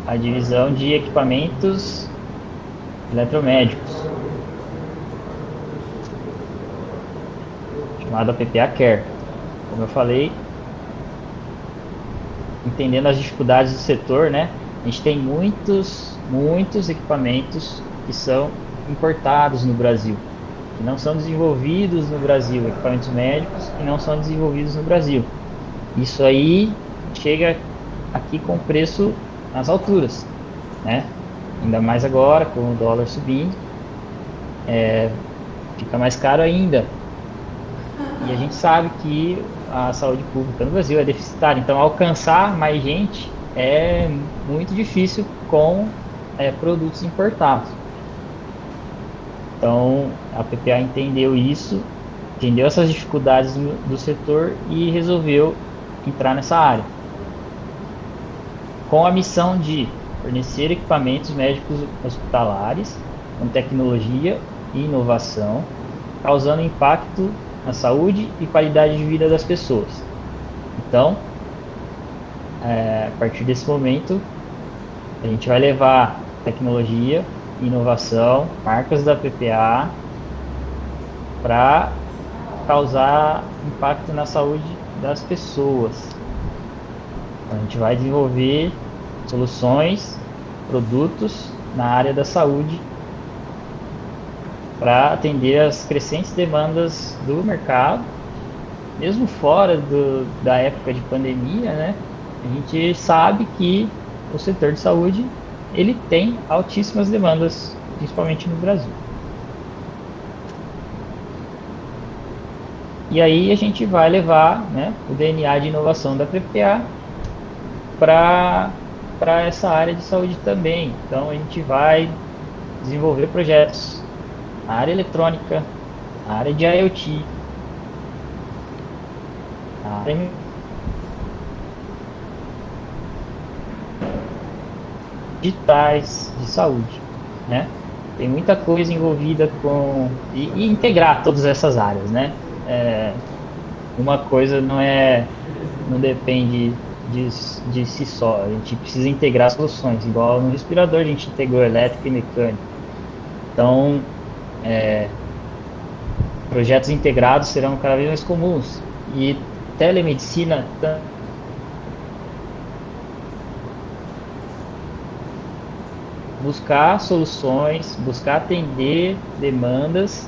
a divisão de equipamentos eletromédicos, chamada PPA Care. Como eu falei, entendendo as dificuldades do setor, né? A gente tem muitos equipamentos que são importados no Brasil, que não são desenvolvidos no Brasil, equipamentos médicos que não são desenvolvidos no Brasil. Isso aí chega aqui com preço nas alturas, né? Ainda mais agora, com o dólar subindo, fica mais caro ainda. E a gente sabe que a saúde pública no Brasil é deficitária, então alcançar mais gente é muito difícil com produtos importados. Então a PPA entendeu isso, entendeu essas dificuldades do setor e resolveu entrar nessa área, com a missão de fornecer equipamentos médicos hospitalares com tecnologia e inovação, causando impacto na saúde e qualidade de vida das pessoas. Então, a partir desse momento, a gente vai levar tecnologia, inovação, marcas da PPA para causar impacto na saúde das pessoas. A gente vai desenvolver soluções, produtos na área da saúde para atender as crescentes demandas do mercado, mesmo fora da época de pandemia, né? A gente sabe que o setor de saúde ele tem altíssimas demandas, principalmente no Brasil. E aí a gente vai levar, né, o DNA de inovação da PPA para essa área de saúde também. Então a gente vai desenvolver projetos na área eletrônica, na área de IoT, na área digitais de saúde, né? Tem muita coisa envolvida com e integrar todas essas áreas, né? Uma coisa não depende de si só. A gente precisa integrar soluções, igual no respirador a gente integrou elétrico e mecânico. Então, projetos integrados serão cada vez mais comuns, e telemedicina buscar soluções, buscar atender demandas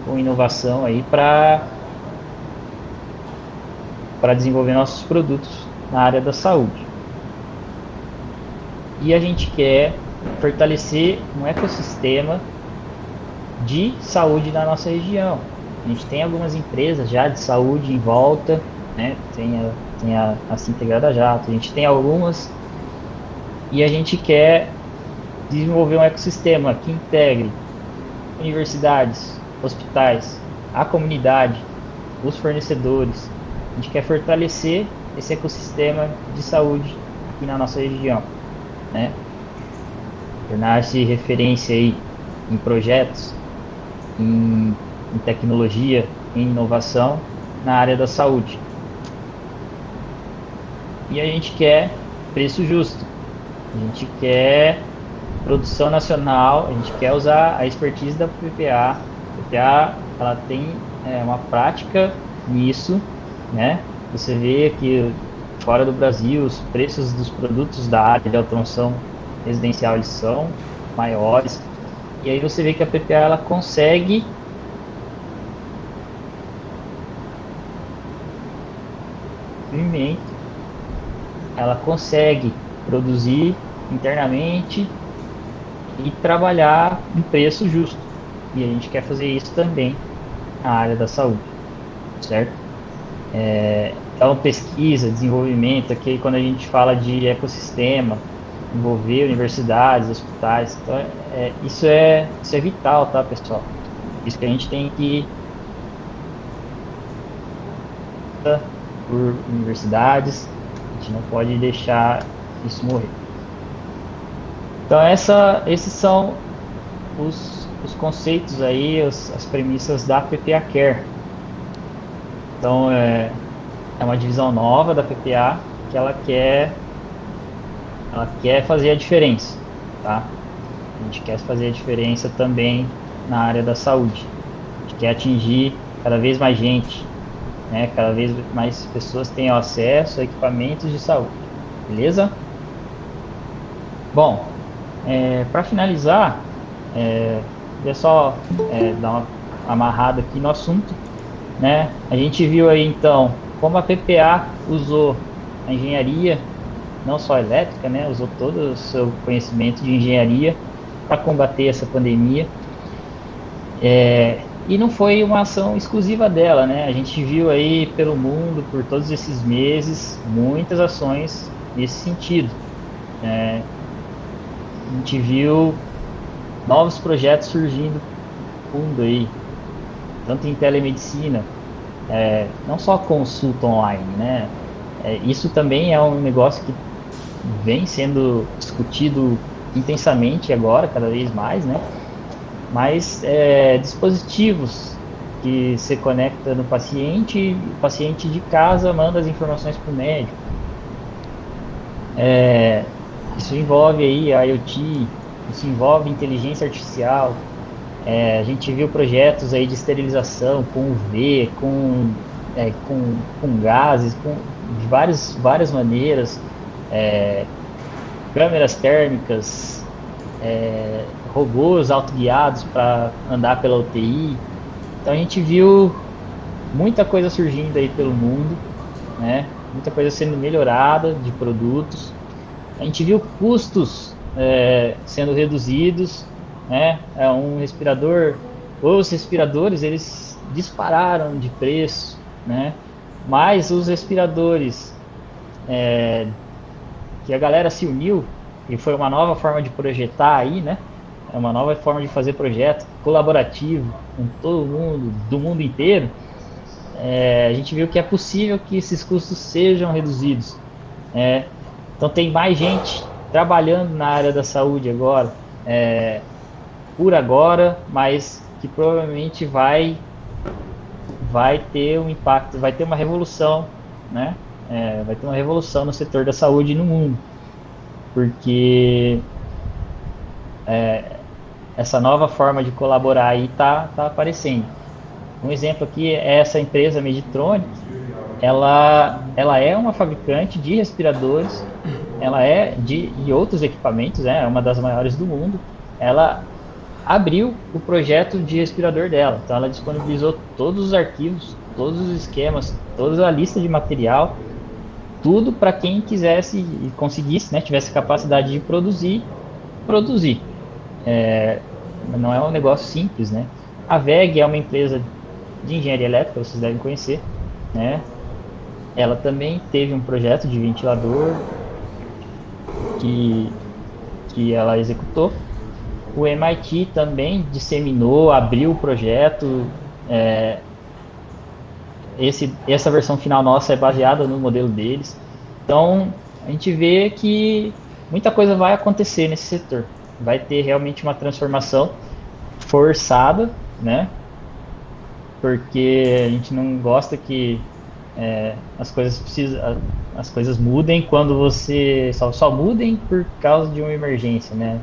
com inovação aí para desenvolver nossos produtos na área da saúde. E a gente quer fortalecer um ecossistema de saúde na nossa região. A gente tem algumas empresas já de saúde em volta, né? Tem a Integrada Jato, a gente tem algumas, e a gente quer desenvolver um ecossistema que integre universidades, hospitais, a comunidade, os fornecedores. A gente quer fortalecer esse ecossistema de saúde aqui na nossa região, né? Tornar-se referência aí em projetos, em tecnologia, em inovação na área da saúde. E a gente quer preço justo, a gente quer produção nacional, a gente quer usar a expertise da PPA. A PPA ela tem uma prática nisso, né? Você vê que fora do Brasil os preços dos produtos da área de automação residencial eles são maiores, E aí você vê que a PPA ela consegue ela consegue produzir internamente e trabalhar um preço justo. E a gente quer fazer isso também na área da saúde, certo? Então, pesquisa, desenvolvimento, aqui quando a gente fala de ecossistema, envolver universidades, hospitais, então, isso é vital, tá, pessoal? Isso que a gente tem que por universidades, a gente não pode deixar isso morrer. Então esses são os conceitos aí, as premissas da PPA Care. Então é uma divisão nova da PPA que ela quer fazer a diferença, tá? A gente quer fazer a diferença também na área da saúde. A gente quer atingir cada vez mais gente, né? Cada vez mais pessoas tenham acesso a equipamentos de saúde, beleza? Bom, para finalizar, queria só dar uma amarrada aqui no assunto, né? A gente viu aí então como a PPA usou a engenharia, não só elétrica, né? Usou todo o seu conhecimento de engenharia para combater essa pandemia. E não foi uma ação exclusiva dela, né? A gente viu aí pelo mundo, por todos esses meses, muitas ações nesse sentido. A gente viu novos projetos surgindo no mundo aí, tanto em telemedicina, não só consulta online, né? Isso também é um negócio que vem sendo discutido intensamente agora, cada vez mais, né? Mas dispositivos que se conecta no paciente, e o paciente de casa manda as informações para o médico. Isso envolve aí a IoT, isso envolve inteligência artificial. A gente viu projetos aí de esterilização com UV, com gases, de várias maneiras, câmeras térmicas, robôs autoguiados para andar pela UTI. Então a gente viu muita coisa surgindo aí pelo mundo, né? Muita coisa sendo melhorada de produtos. A gente viu custos sendo reduzidos, né? Um respirador, os respiradores eles dispararam de preço, né? Mas os respiradores que a galera se uniu, e foi uma nova forma de projetar aí, né? É uma nova forma de fazer projeto colaborativo com todo mundo, do mundo inteiro. A gente viu que é possível que esses custos sejam reduzidos. Então tem mais gente trabalhando na área da saúde agora, por agora, mas que provavelmente vai ter um impacto, vai ter uma revolução, né? Vai ter uma revolução no setor da saúde no mundo, porque essa nova forma de colaborar aí tá aparecendo. Um exemplo aqui é essa empresa Meditronic. Ela é uma fabricante de respiradores, ela é de outros equipamentos, é uma das maiores do mundo. Ela abriu o projeto de respirador dela, então ela disponibilizou todos os arquivos, todos os esquemas, toda a lista de material, tudo para quem quisesse e conseguisse, né, tivesse capacidade de produzir. Não é um negócio simples, né? A WEG é uma empresa de engenharia elétrica, vocês devem conhecer, né? Ela também teve um projeto de ventilador que ela executou. O MIT também disseminou, abriu o projeto. Essa versão final nossa é baseada no modelo deles. Então, a gente vê que muita coisa vai acontecer nesse setor. Vai ter realmente uma transformação forçada, né? Porque a gente não gosta que as coisas mudem quando você só mudem por causa de uma emergência, né?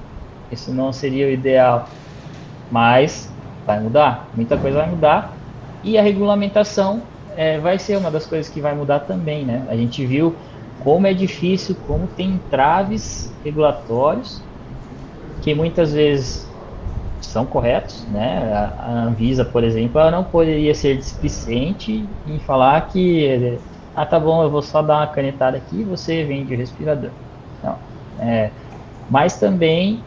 Isso não seria o ideal, mas vai mudar, muita coisa vai mudar, e a regulamentação vai ser uma das coisas que vai mudar também, né? A gente viu como é difícil, como tem entraves regulatórios que muitas vezes são corretos, né? A Anvisa, por exemplo, ela não poderia ser displicente em falar que, tá bom, eu vou só dar uma canetada aqui e você vende o respirador. Não. Mas também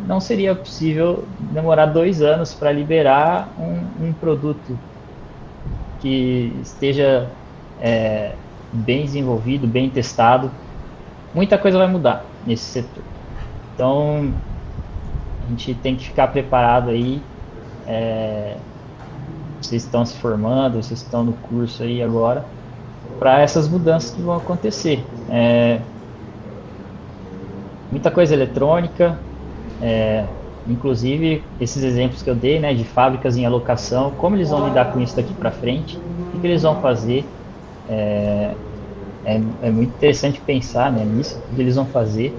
não seria possível demorar 2 anos para liberar um produto que esteja bem desenvolvido, bem testado. Muita coisa vai mudar nesse setor. Então, a gente tem que ficar preparado aí. Vocês estão se formando, vocês estão no curso aí agora, para essas mudanças que vão acontecer. Muita coisa eletrônica, inclusive esses exemplos que eu dei, né, de fábricas em alocação, como eles vão lidar com isso daqui para frente, o que eles vão fazer. É muito interessante pensar, né, nisso, o que eles vão fazer.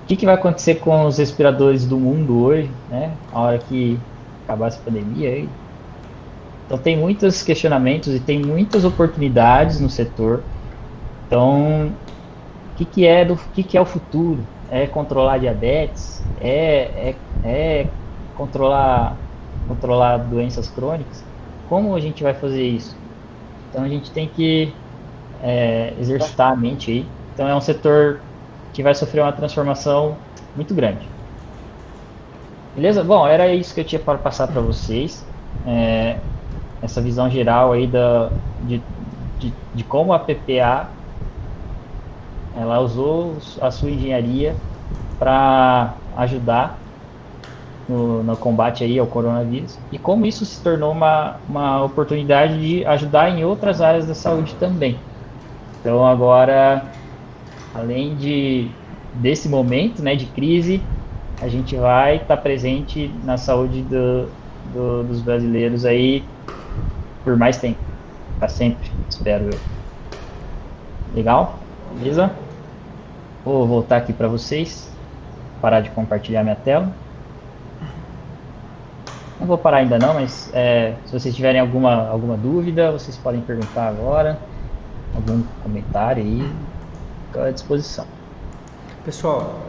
O que vai acontecer com os respiradores do mundo hoje, né, a hora que acabar essa pandemia aí. Então tem muitos questionamentos e tem muitas oportunidades no setor. Então, o que é o futuro? É controlar diabetes? É controlar doenças crônicas? Como a gente vai fazer isso? Então a gente tem que exercitar a mente aí. Então é um setor que vai sofrer uma transformação muito grande. Beleza? Bom, era isso que eu tinha para passar para vocês. Essa visão geral aí de como a PPA ela usou a sua engenharia para ajudar no combate aí ao coronavírus e como isso se tornou uma oportunidade de ajudar em outras áreas da saúde também. Então agora, além desse momento, né, de crise, a gente vai estar presente na saúde dos brasileiros aí por mais tempo, para sempre, espero eu. Legal? Beleza? Vou voltar aqui para vocês, parar de compartilhar minha tela. Não vou parar ainda não, mas se vocês tiverem alguma dúvida, vocês podem perguntar agora, algum comentário aí, estou à disposição. Pessoal,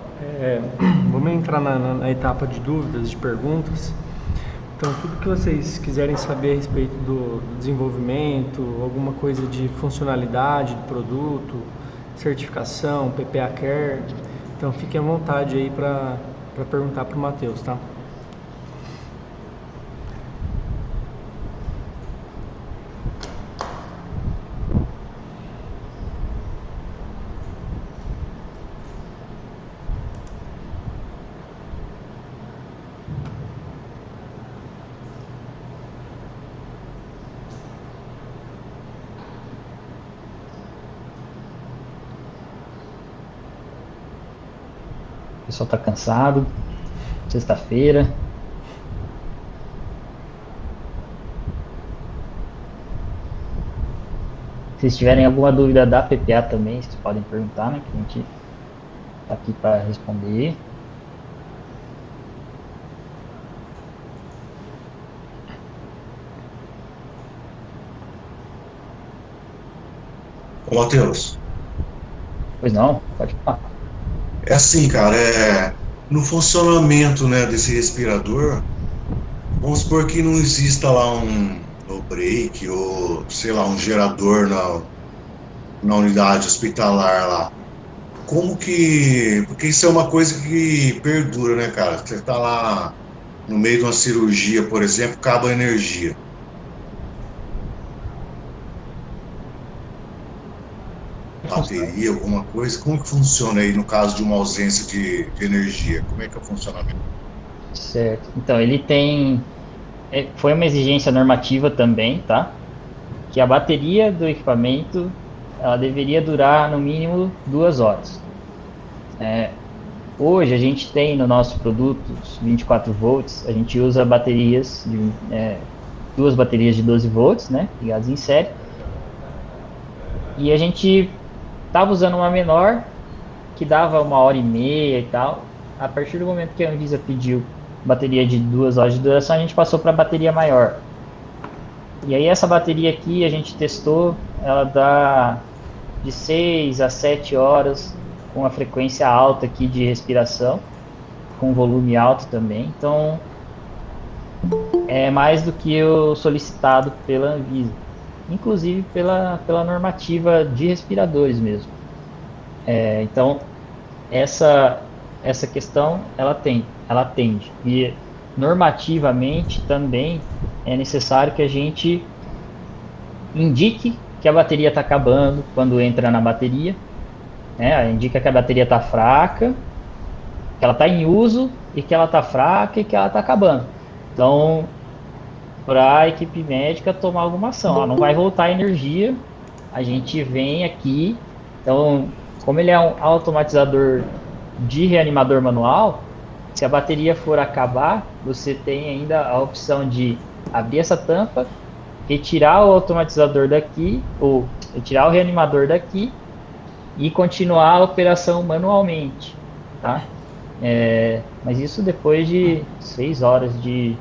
vamos entrar na etapa de dúvidas, de perguntas. Então, tudo que vocês quiserem saber a respeito do desenvolvimento, alguma coisa de funcionalidade do produto, certificação, PPA Care, então fiquem à vontade aí para perguntar para o Matheus, tá? O pessoal está cansado, sexta-feira. Se vocês tiverem alguma dúvida da PPA também, vocês podem perguntar, né? Que a gente está aqui para responder. Ô, Matheus, Pois não, pode falar. é assim, cara, no funcionamento, né, desse respirador, vamos supor que não exista lá um no break ou, sei lá, um gerador na unidade hospitalar lá. Porque isso é uma coisa que perdura, né, cara? Você tá lá no meio de uma cirurgia, por exemplo, acaba a energia. Bateria, alguma coisa, como que funciona aí no caso de uma ausência de energia? Como é que é o funcionamento? Certo. Então, ele tem... foi uma exigência normativa também, tá? Que a bateria do equipamento, ela deveria durar no mínimo 2 horas. Hoje a gente tem no nosso produto, 24 volts, a gente usa baterias, 2 baterias de 12 volts, né? Ligadas em série. E a gente estava usando uma menor, que dava 1h30 e tal. A partir do momento que a Anvisa pediu bateria de 2 horas de duração, a gente passou para bateria maior. E aí essa bateria aqui a gente testou, ela dá de 6 a 7 horas com uma frequência alta aqui de respiração. com volume alto também. Então, é mais do que o solicitado pela Anvisa, inclusive pela normativa de respiradores mesmo. Então, essa questão ela atende. E normativamente também é necessário que a gente indique que a bateria está acabando quando entra na bateria, né? Indica que a bateria está fraca, que ela está em uso e que ela está fraca e que ela está acabando. Então, para a equipe médica tomar alguma ação, não vai voltar a energia, a gente vem aqui. Então, como ele é um automatizador de reanimador manual, se a bateria for acabar, você tem ainda a opção de abrir essa tampa, retirar o automatizador daqui, ou retirar o reanimador daqui e continuar a operação manualmente, tá? Mas isso depois de 6 horas de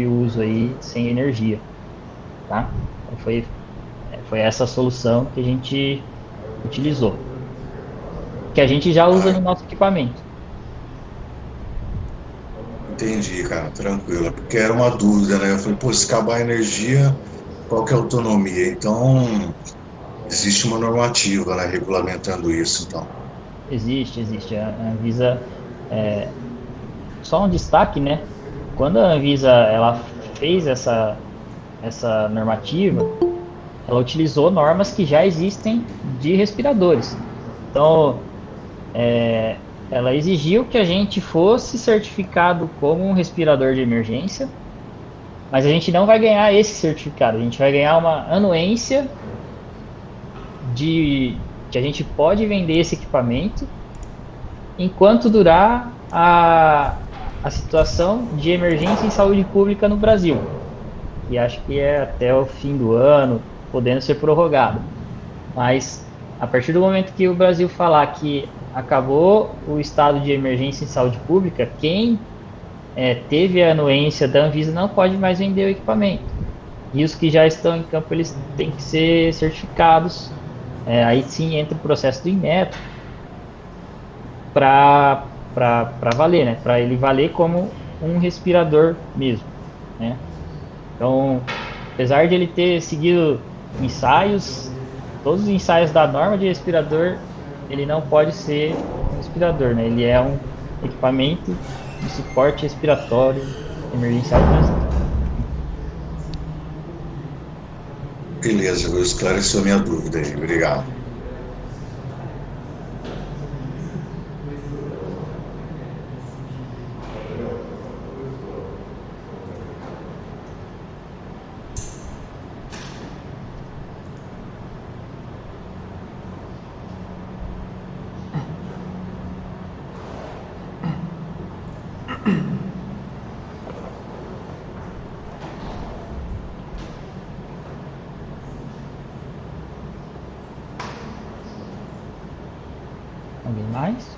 uso aí sem energia, tá? Então foi essa solução que a gente utilizou, que a gente já usa no nosso equipamento. Entendi, cara, tranquilo. Porque era uma dúvida, né? Eu falei, pô, se acabar a energia, qual que é a autonomia? Então, existe uma normativa, né, regulamentando isso, então. Existe. A Anvisa, só um destaque, né? Quando a Anvisa ela fez essa normativa, ela utilizou normas que já existem de respiradores. Então, ela exigiu que a gente fosse certificado como um respirador de emergência, mas a gente não vai ganhar esse certificado, a gente vai ganhar uma anuência de que a gente pode vender esse equipamento enquanto durar a situação de emergência em saúde pública no Brasil. E acho que é até o fim do ano, podendo ser prorrogado. Mas a partir do momento que o Brasil falar que acabou o estado de emergência em saúde pública, quem teve a anuência da Anvisa não pode mais vender o equipamento. E os que já estão em campo, eles têm que ser certificados. Aí sim entra o processo do Inmetro para valer, né? Para ele valer como um respirador mesmo, né? Então, apesar de ele ter seguido ensaios, todos os ensaios da norma de respirador, ele não pode ser um respirador, né? Ele é um equipamento de suporte respiratório emergencial básico. Beleza, esclareceu minha dúvida aí, obrigado. Alguém mais?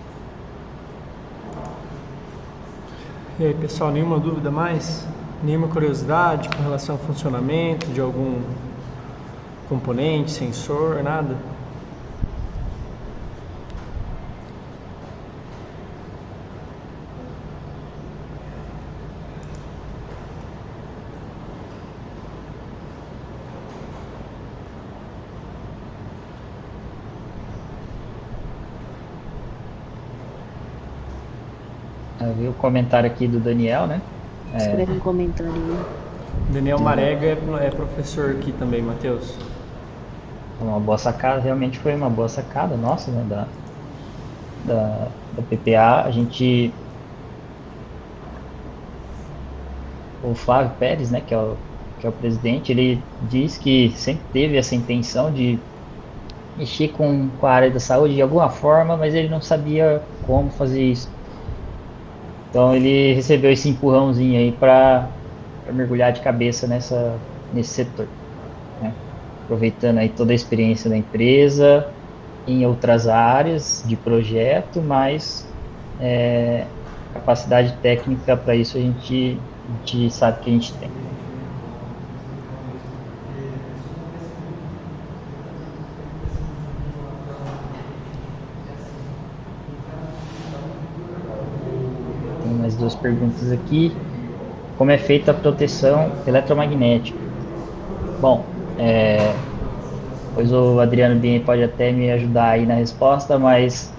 E aí, pessoal, nenhuma dúvida mais? Nenhuma curiosidade com relação ao funcionamento de algum componente, sensor, nada? Eu vi o comentário aqui do Daniel, né? Escreve um comentário aí. Daniel Marega é professor aqui também, Matheus. Uma boa sacada, realmente foi uma boa sacada nossa, né? Da PPA. O Flávio Pérez, né? Que é o presidente, ele diz que sempre teve essa intenção de mexer com a área da saúde de alguma forma, mas ele não sabia como fazer isso. Então ele recebeu esse empurrãozinho aí para mergulhar de cabeça nesse setor, né? Aproveitando aí toda a experiência da empresa em outras áreas de projeto, mas capacidade técnica para isso a gente sabe que a gente tem. Tem mais duas perguntas aqui. Como é feita a proteção eletromagnética? Bom, pois o Adriano Bien pode até me ajudar aí na resposta, mas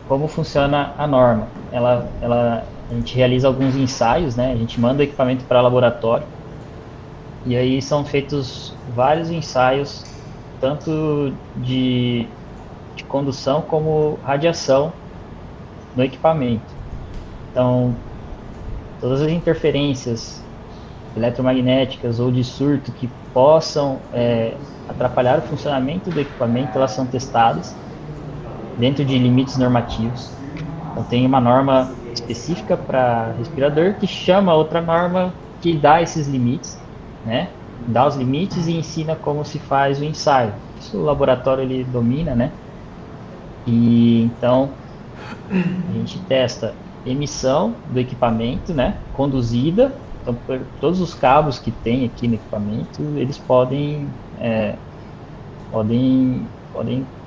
como funciona a norma? A gente realiza alguns ensaios, né? A gente manda o equipamento para laboratório e aí são feitos vários ensaios, tanto de condução como radiação no equipamento. Então, todas as interferências eletromagnéticas ou de surto que possam atrapalhar o funcionamento do equipamento, elas são testadas dentro de limites normativos. Então, tem uma norma específica para respirador que chama outra norma que dá esses limites, né? Dá os limites e ensina como se faz o ensaio. Isso o laboratório ele domina, né? E então a gente testa emissão do equipamento, né? Conduzida. Então, por todos os cabos que tem aqui no equipamento, eles podem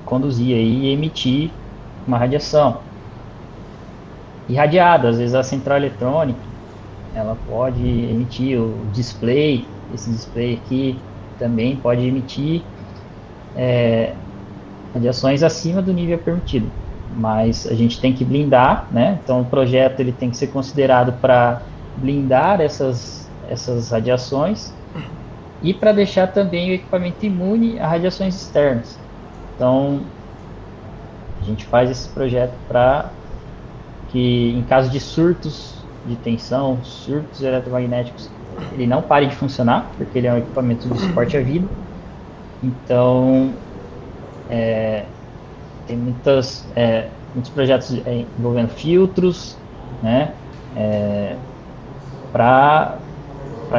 conduzir aí e emitir uma radiação. Irradiada, às vezes a central eletrônica, ela pode emitir o display, esse display aqui também pode emitir radiações acima do nível permitido, mas a gente tem que blindar, né? Então o projeto ele tem que ser considerado para blindar essas radiações e para deixar também o equipamento imune a radiações externas. Então a gente faz esse projeto para que em caso de surtos de tensão, surtos eletromagnéticos, ele não pare de funcionar, porque ele é um equipamento de suporte à vida. Então tem muitos projetos envolvendo filtros, né, para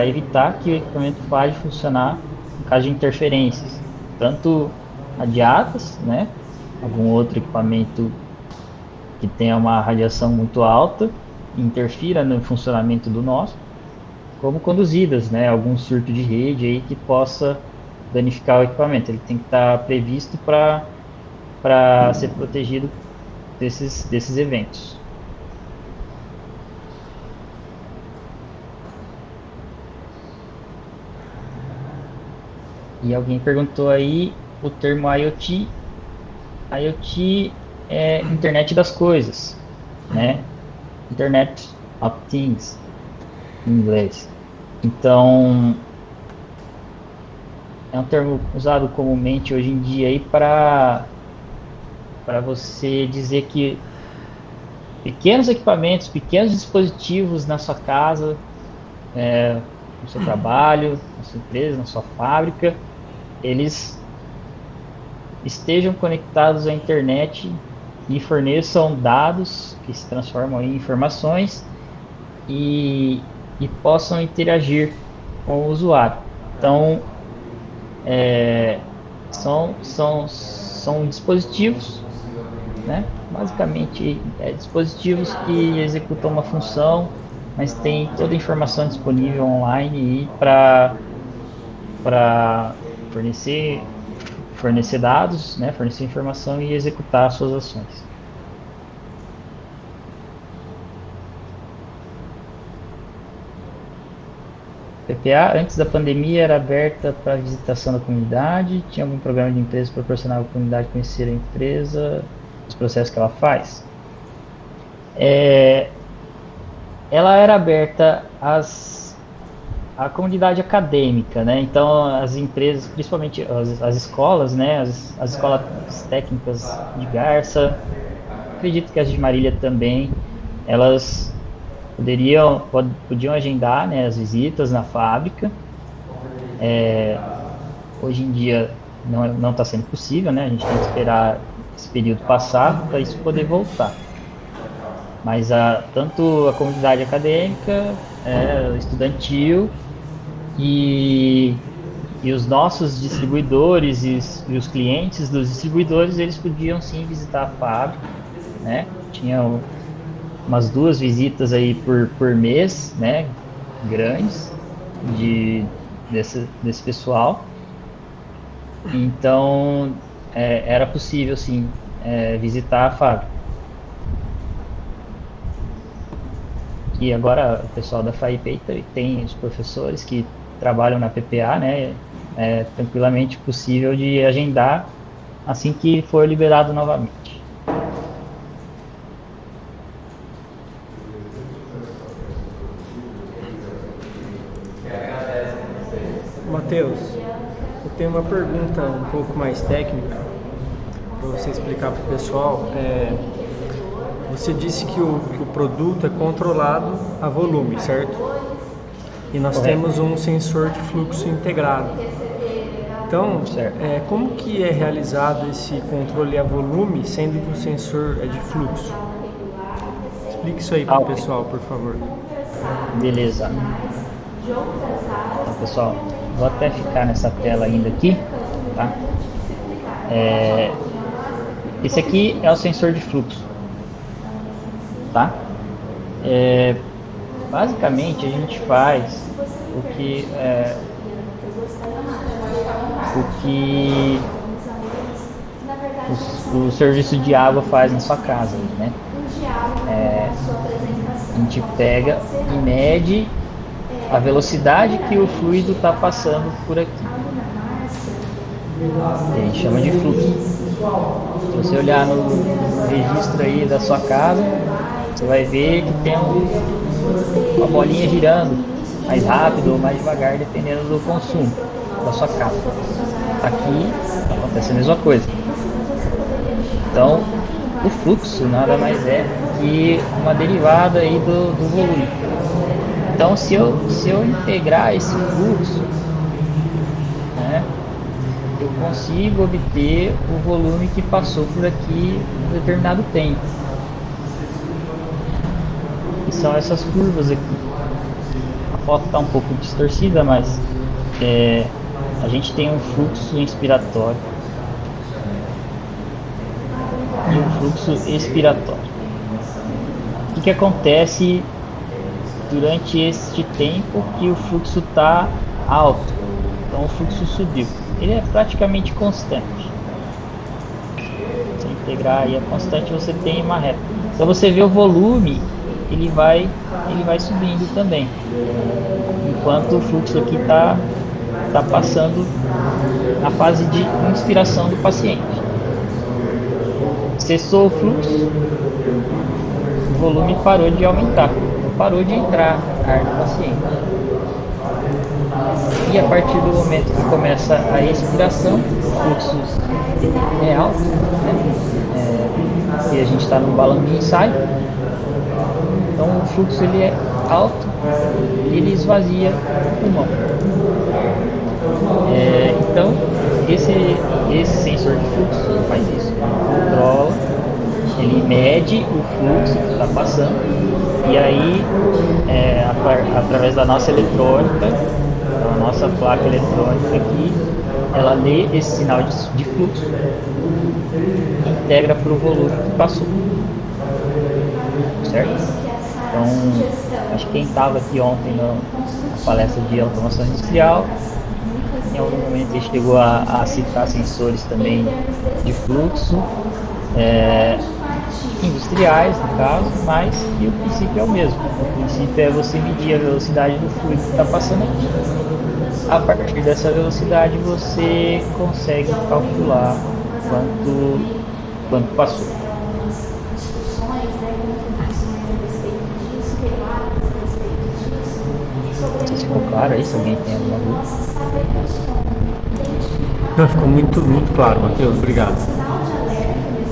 evitar que o equipamento pare de funcionar em caso de interferências, tanto radiadas, né, algum outro equipamento que tenha uma radiação muito alta, interfira no funcionamento do nosso, como conduzidas, né, algum surto de rede aí que possa danificar o equipamento. Ele tem que estar previsto para ser protegido desses eventos. E alguém perguntou aí o termo IoT. IoT é Internet das Coisas, né? Internet of Things, em inglês. Então, é um termo usado comumente hoje em dia aí para você dizer que pequenos equipamentos, pequenos dispositivos na sua casa, no seu trabalho, na sua empresa, na sua fábrica, eles estejam conectados à internet e forneçam dados que se transformam em informações e possam interagir com o usuário. Então, são dispositivos, né? Basicamente, dispositivos que executam uma função, mas tem toda a informação disponível online para fornecer dados, né? Fornecer informação e executar suas ações. PPA, antes da pandemia, era aberta para visitação da comunidade? Tinha algum programa de empresa que proporcionava a comunidade conhecer a empresa, os processos que ela faz? Ela era aberta à comunidade acadêmica, né? Então, as empresas, principalmente as escolas, né? As escolas técnicas de Garça, acredito que as de Marília também, elas podiam agendar, né, as visitas na fábrica. Hoje em dia não está sendo possível, né? A gente tem que esperar esse período passar para isso poder voltar. Mas tanto a comunidade acadêmica, estudantil e os nossos distribuidores e os clientes dos distribuidores, eles podiam sim visitar a fábrica, né? Tinha umas 2 visitas aí por mês, né, grandes, desse pessoal. Então, era possível, sim, visitar a fábrica. que agora o pessoal da FAIPEI tem os professores que trabalham na PPA, né? É tranquilamente possível de agendar assim que for liberado novamente. Matheus, eu tenho uma pergunta um pouco mais técnica para você explicar para o pessoal. Você disse que o produto é controlado a volume, certo? E nós Correto. temos um sensor de fluxo integrado. Então, Certo. como que é realizado esse controle a volume, sendo que o sensor é de fluxo? Explique isso aí para o Ok. pessoal, por favor. Beleza. Então, pessoal, vou até ficar nessa tela ainda aqui, tá? Esse aqui é o sensor de fluxo, tá? Basicamente a gente faz o que o serviço de água faz na sua casa, né? A gente pega e mede a velocidade que o fluido está passando por aqui. A gente chama de fluxo. Se você olhar no registro aí da sua casa, você vai ver que tem uma bolinha girando mais rápido ou mais devagar, dependendo do consumo da sua casa. Aqui acontece a mesma coisa. Então, o fluxo nada mais é que uma derivada aí do volume. Então, se eu integrar esse fluxo, né, eu consigo obter o volume que passou por aqui em um determinado tempo. E são essas curvas aqui. A foto está um pouco distorcida, mas a gente tem um fluxo inspiratório e um fluxo expiratório. O que acontece durante este tempo que o fluxo está alto? Então o fluxo subiu. Ele é praticamente constante. Se integrar aí é constante, você tem uma reta. Então você vê o volume, ele vai subindo também, enquanto o fluxo aqui está passando na fase de inspiração do paciente. Cessou o fluxo, o volume parou de aumentar, parou de entrar ar no paciente. E a partir do momento que começa a expiração, o fluxo é alto, né? E a gente está num balão de ensaio, então o fluxo ele é alto e ele esvazia o pulmão. Então esse sensor de fluxo faz isso, ele controla, ele mede o fluxo que está passando e aí através da nossa eletrônica, a nossa placa eletrônica aqui, ela lê esse sinal de fluxo e integra para o volume que passou, certo? Então, acho que quem estava aqui ontem na palestra de automação industrial, em algum momento ele chegou a citar sensores também de fluxo, industriais no caso, mas o princípio é o mesmo. O princípio é você medir a velocidade do fluido que está passando aqui. A partir dessa velocidade você consegue calcular quanto passou. Não sei se ficou claro aí, se alguém tem alguma dúvida. Não, ficou muito claro, Matheus, obrigado.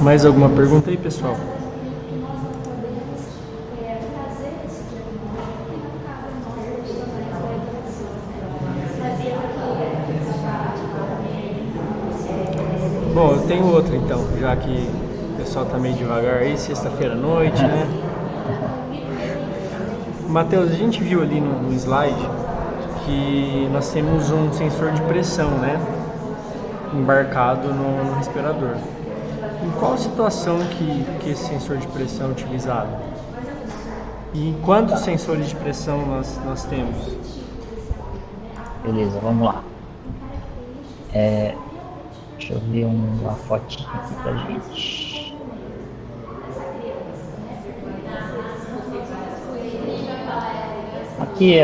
Mais alguma pergunta aí, pessoal? Bom, eu tenho outra então, já que o pessoal tá meio devagar aí, sexta-feira à noite, né? Matheus, a gente viu ali no slide que nós temos um sensor de pressão, né? Embarcado no respirador. Em qual situação que esse sensor de pressão é utilizado? E em quantos sensores de pressão nós temos? Beleza, vamos lá. Deixa eu ver uma fotinha aqui pra gente. Aqui,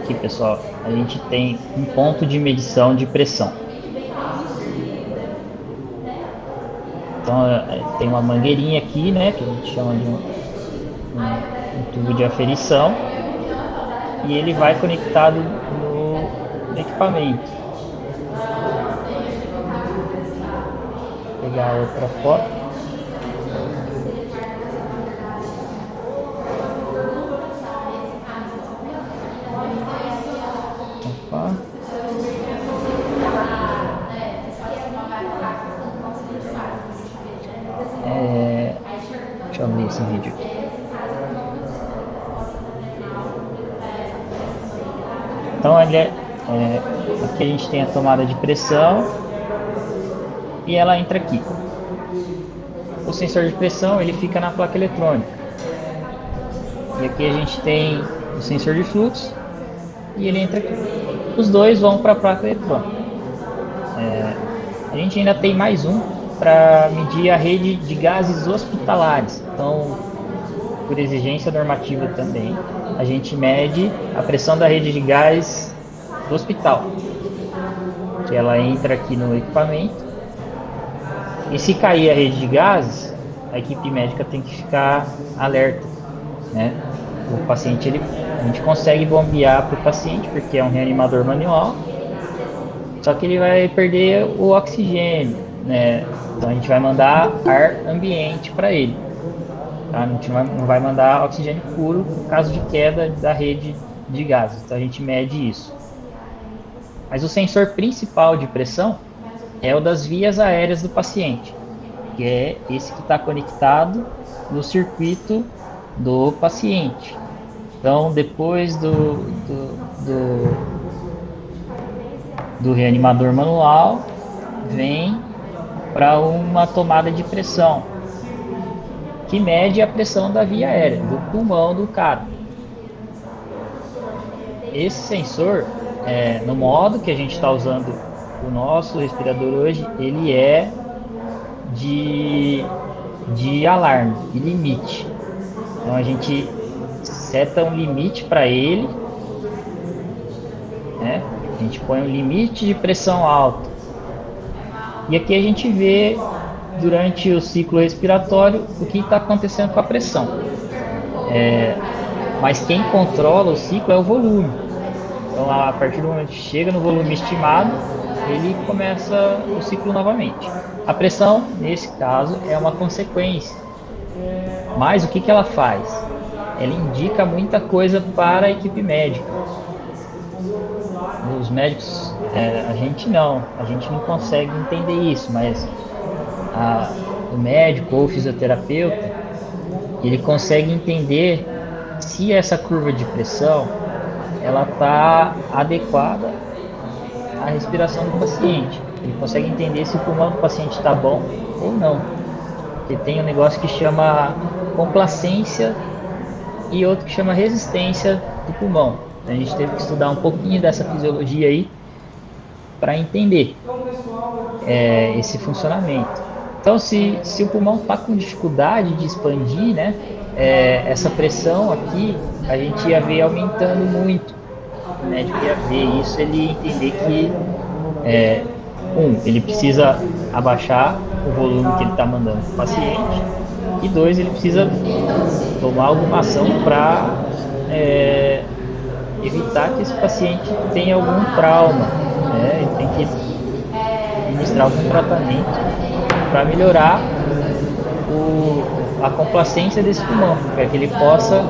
aqui, pessoal, a gente tem um ponto de medição de pressão. Então, tem uma mangueirinha aqui, né, que a gente chama de um tubo de aferição, e ele vai conectado no equipamento. Vou pegar outra foto. Opa. Deixa eu abrir esse vídeo aqui. Então aqui a gente tem a tomada de pressão e ela entra aqui. O sensor de pressão ele fica na placa eletrônica. E aqui a gente tem o sensor de fluxo e ele entra aqui. Os dois vão para a placa eletrônica. A gente ainda tem mais um para medir a rede de gases hospitalares. Então, por exigência normativa também, a gente mede a pressão da rede de gás do hospital, que ela entra aqui no equipamento, e se cair a rede de gases, a equipe médica tem que ficar alerta, né? O paciente, a gente consegue bombear para o paciente, porque é um reanimador manual, só que ele vai perder o oxigênio, né? Então a gente vai mandar ar ambiente para ele. Tá? A gente não vai mandar oxigênio puro no caso de queda da rede de gases. Então a gente mede isso. Mas o sensor principal de pressão é o das vias aéreas do paciente, que é esse que está conectado no circuito do paciente. Então depois do reanimador manual, vem para uma tomada de pressão, que mede a pressão da via aérea, do pulmão do cara. Esse sensor, no modo que a gente está usando o nosso respirador hoje, ele é de alarme, de limite. Então a gente seta um limite para ele, né? A gente põe um limite de pressão alta. E aqui a gente vê, durante o ciclo respiratório, o que está acontecendo com a pressão. Mas quem controla o ciclo é o volume. Então, a partir do momento que chega no volume estimado, ele começa o ciclo novamente. A pressão, nesse caso, é uma consequência. Mas o que ela faz? Ela indica muita coisa para a equipe médica. Os médicos, a gente não consegue entender isso, mas o médico ou o fisioterapeuta, ele consegue entender se essa curva de pressão ela está adequada à respiração do paciente. Ele consegue entender se o pulmão do paciente está bom ou não. Ele tem um negócio que chama complacência e outro que chama resistência do pulmão. A gente teve que estudar um pouquinho dessa fisiologia aí para entender esse funcionamento. Então, se o pulmão está com dificuldade de expandir, né, essa pressão aqui, a gente ia ver aumentando muito. O médico ia ver isso, ele ia entender que, ele precisa abaixar o volume que ele está mandando para o paciente, e 2, ele precisa tomar alguma ação para evitar que esse paciente tenha algum trauma, né? Ele tem que ministrar algum tratamento para melhorar a complacência desse pulmão, para que ele possa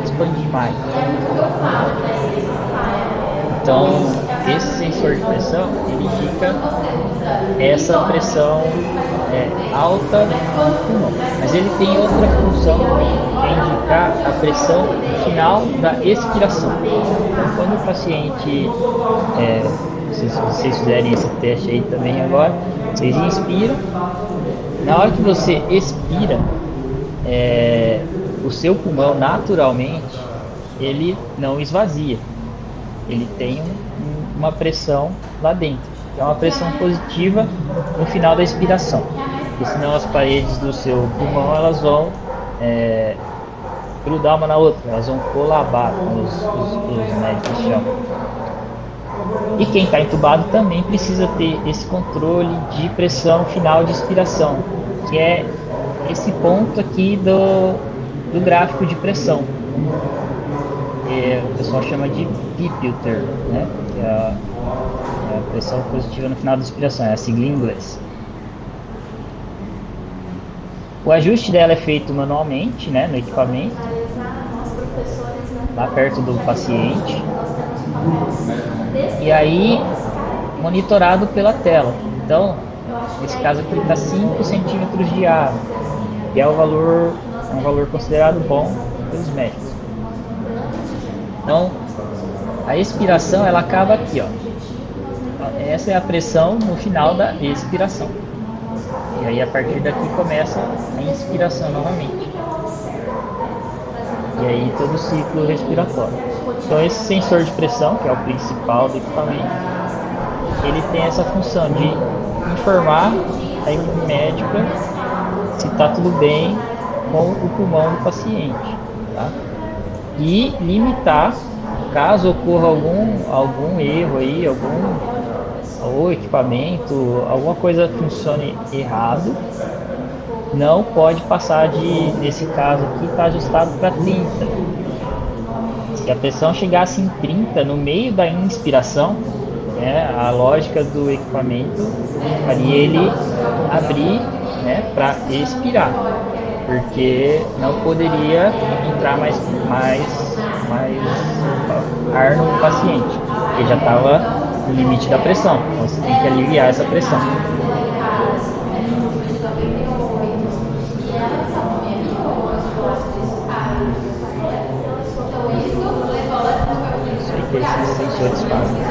expandir mais. Então, esse sensor de pressão, ele indica essa pressão alta no pulmão. Mas ele tem outra função, que é indicar a pressão final da expiração. Então, quando o paciente, se vocês fizerem esse teste aí também agora, vocês inspiram. Na hora que você expira, o seu pulmão naturalmente ele não esvazia, ele tem uma pressão lá dentro, é uma pressão positiva no final da expiração, porque senão as paredes do seu pulmão elas vão grudar uma na outra, elas vão colabar, como os médicos chamam. E quem está entubado também precisa ter esse controle de pressão final de expiração, que é esse ponto aqui do gráfico de pressão. O pessoal chama de P-filter, né? Que é a pressão positiva no final da expiração, é a sigla em inglês. O ajuste dela é feito manualmente, né, no equipamento, lá perto do paciente, e aí monitorado pela tela. Então, nesse caso aqui está 5 centímetros de ar, que é um valor considerado bom pelos médicos. Então, a expiração ela acaba aqui, ó. Essa é a pressão no final da expiração. E aí a partir daqui começa a inspiração novamente. E aí todo o ciclo respiratório. Então esse sensor de pressão, que é o principal do equipamento, ele tem essa função de informar a equipe médica se está tudo bem com o pulmão do paciente, tá? E limitar, caso ocorra algum erro aí, ou equipamento, alguma coisa funcione errado, não pode passar nesse caso aqui está ajustado para 30. Se a pressão chegasse em 30 no meio da inspiração, né, a lógica do equipamento faria ele abrir, né, para expirar, porque não poderia entrar mais ar no paciente, porque já estava no limite da pressão. Então você tem que aliviar essa pressão. Isso aí que esses sensores fazem.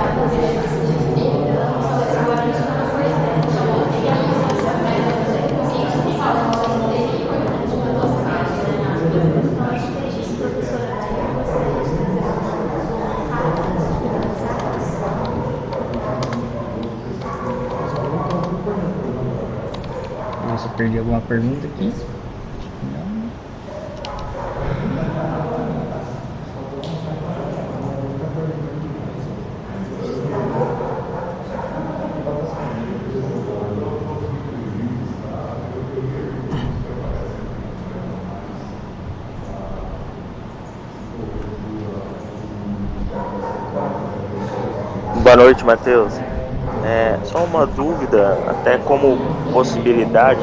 Nossa, eu perdi alguma pergunta aqui? Não. Boa noite, Matheus. Só uma dúvida, até como possibilidade.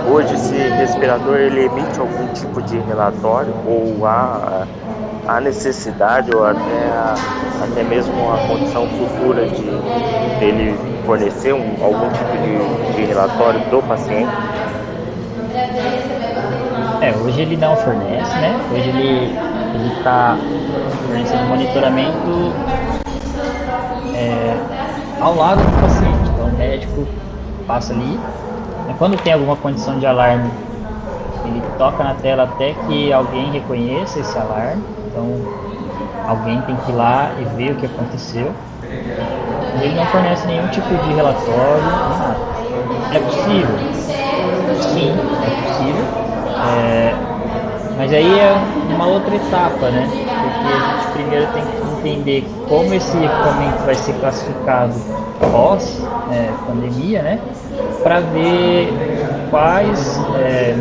Hoje esse respirador ele emite algum tipo de relatório ou há necessidade ou até mesmo a condição futura de ele fornecer algum tipo de relatório do paciente? Hoje ele não fornece, né? Hoje ele está fornecendo monitoramento ao lado do paciente. Então o médico passa ali, quando tem alguma condição de alarme, ele toca na tela até que alguém reconheça esse alarme. Então alguém tem que ir lá e ver o que aconteceu. Ele não fornece nenhum tipo de relatório, nada. É possível? Sim, é possível. Mas aí é uma outra etapa, né? Porque a gente primeiro tem que entender como esse equipamento vai ser classificado pós pandemia, né? Para ver quais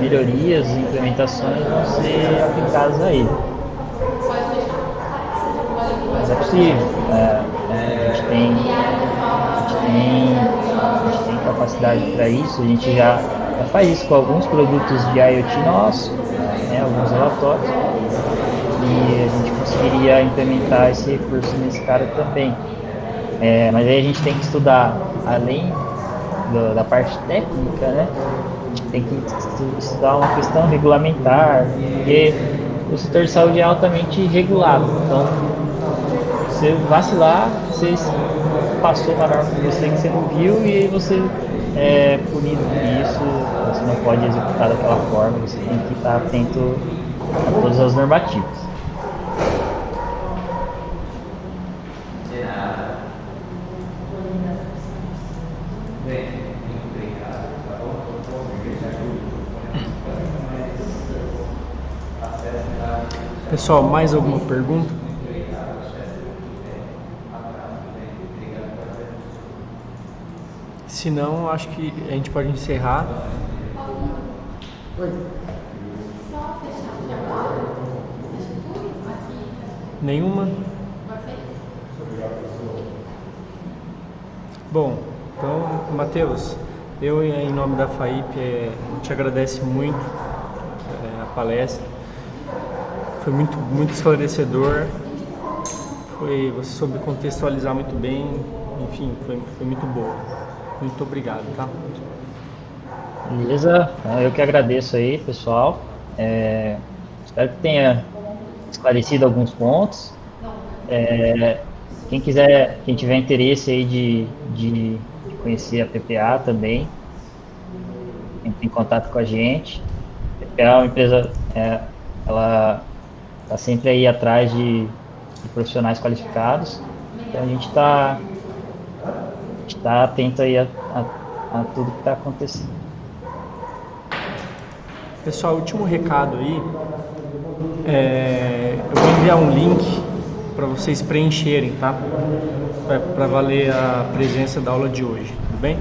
melhorias e implementações vão ser aplicadas a ele. Mas é possível. A gente tem capacidade para isso. A gente já faz isso com alguns produtos de IoT nossos, alguns relatórios, e a gente conseguiria implementar esse recurso nesse cara também. Mas aí a gente tem que estudar, além da parte técnica, né? Tem que estudar uma questão regulamentar, porque o setor de saúde é altamente regulado. Então, você vacilar, você passou na norma que você não viu, e aí você é punido por isso. Você não pode executar daquela forma, você tem que estar atento a todas as normativas. Pessoal, mais alguma pergunta? Se não, acho que a gente pode encerrar. Nenhuma? Bom, então, Matheus, eu em nome da FAIP te agradeço muito a palestra. Foi muito esclarecedor. Você soube contextualizar muito bem. Enfim, foi muito boa. Muito obrigado, tá? Beleza? Eu que agradeço aí, pessoal. Espero que tenha esclarecido alguns pontos. Quem tiver interesse aí de conhecer a PPA também, entre em contato com a gente. A PPA é uma empresa, ela está sempre aí atrás de profissionais qualificados. Então a gente está atento aí a tudo que está acontecendo. Pessoal, último recado aí. Eu vou enviar um link para vocês preencherem, tá? Para valer a presença da aula de hoje, tudo bem?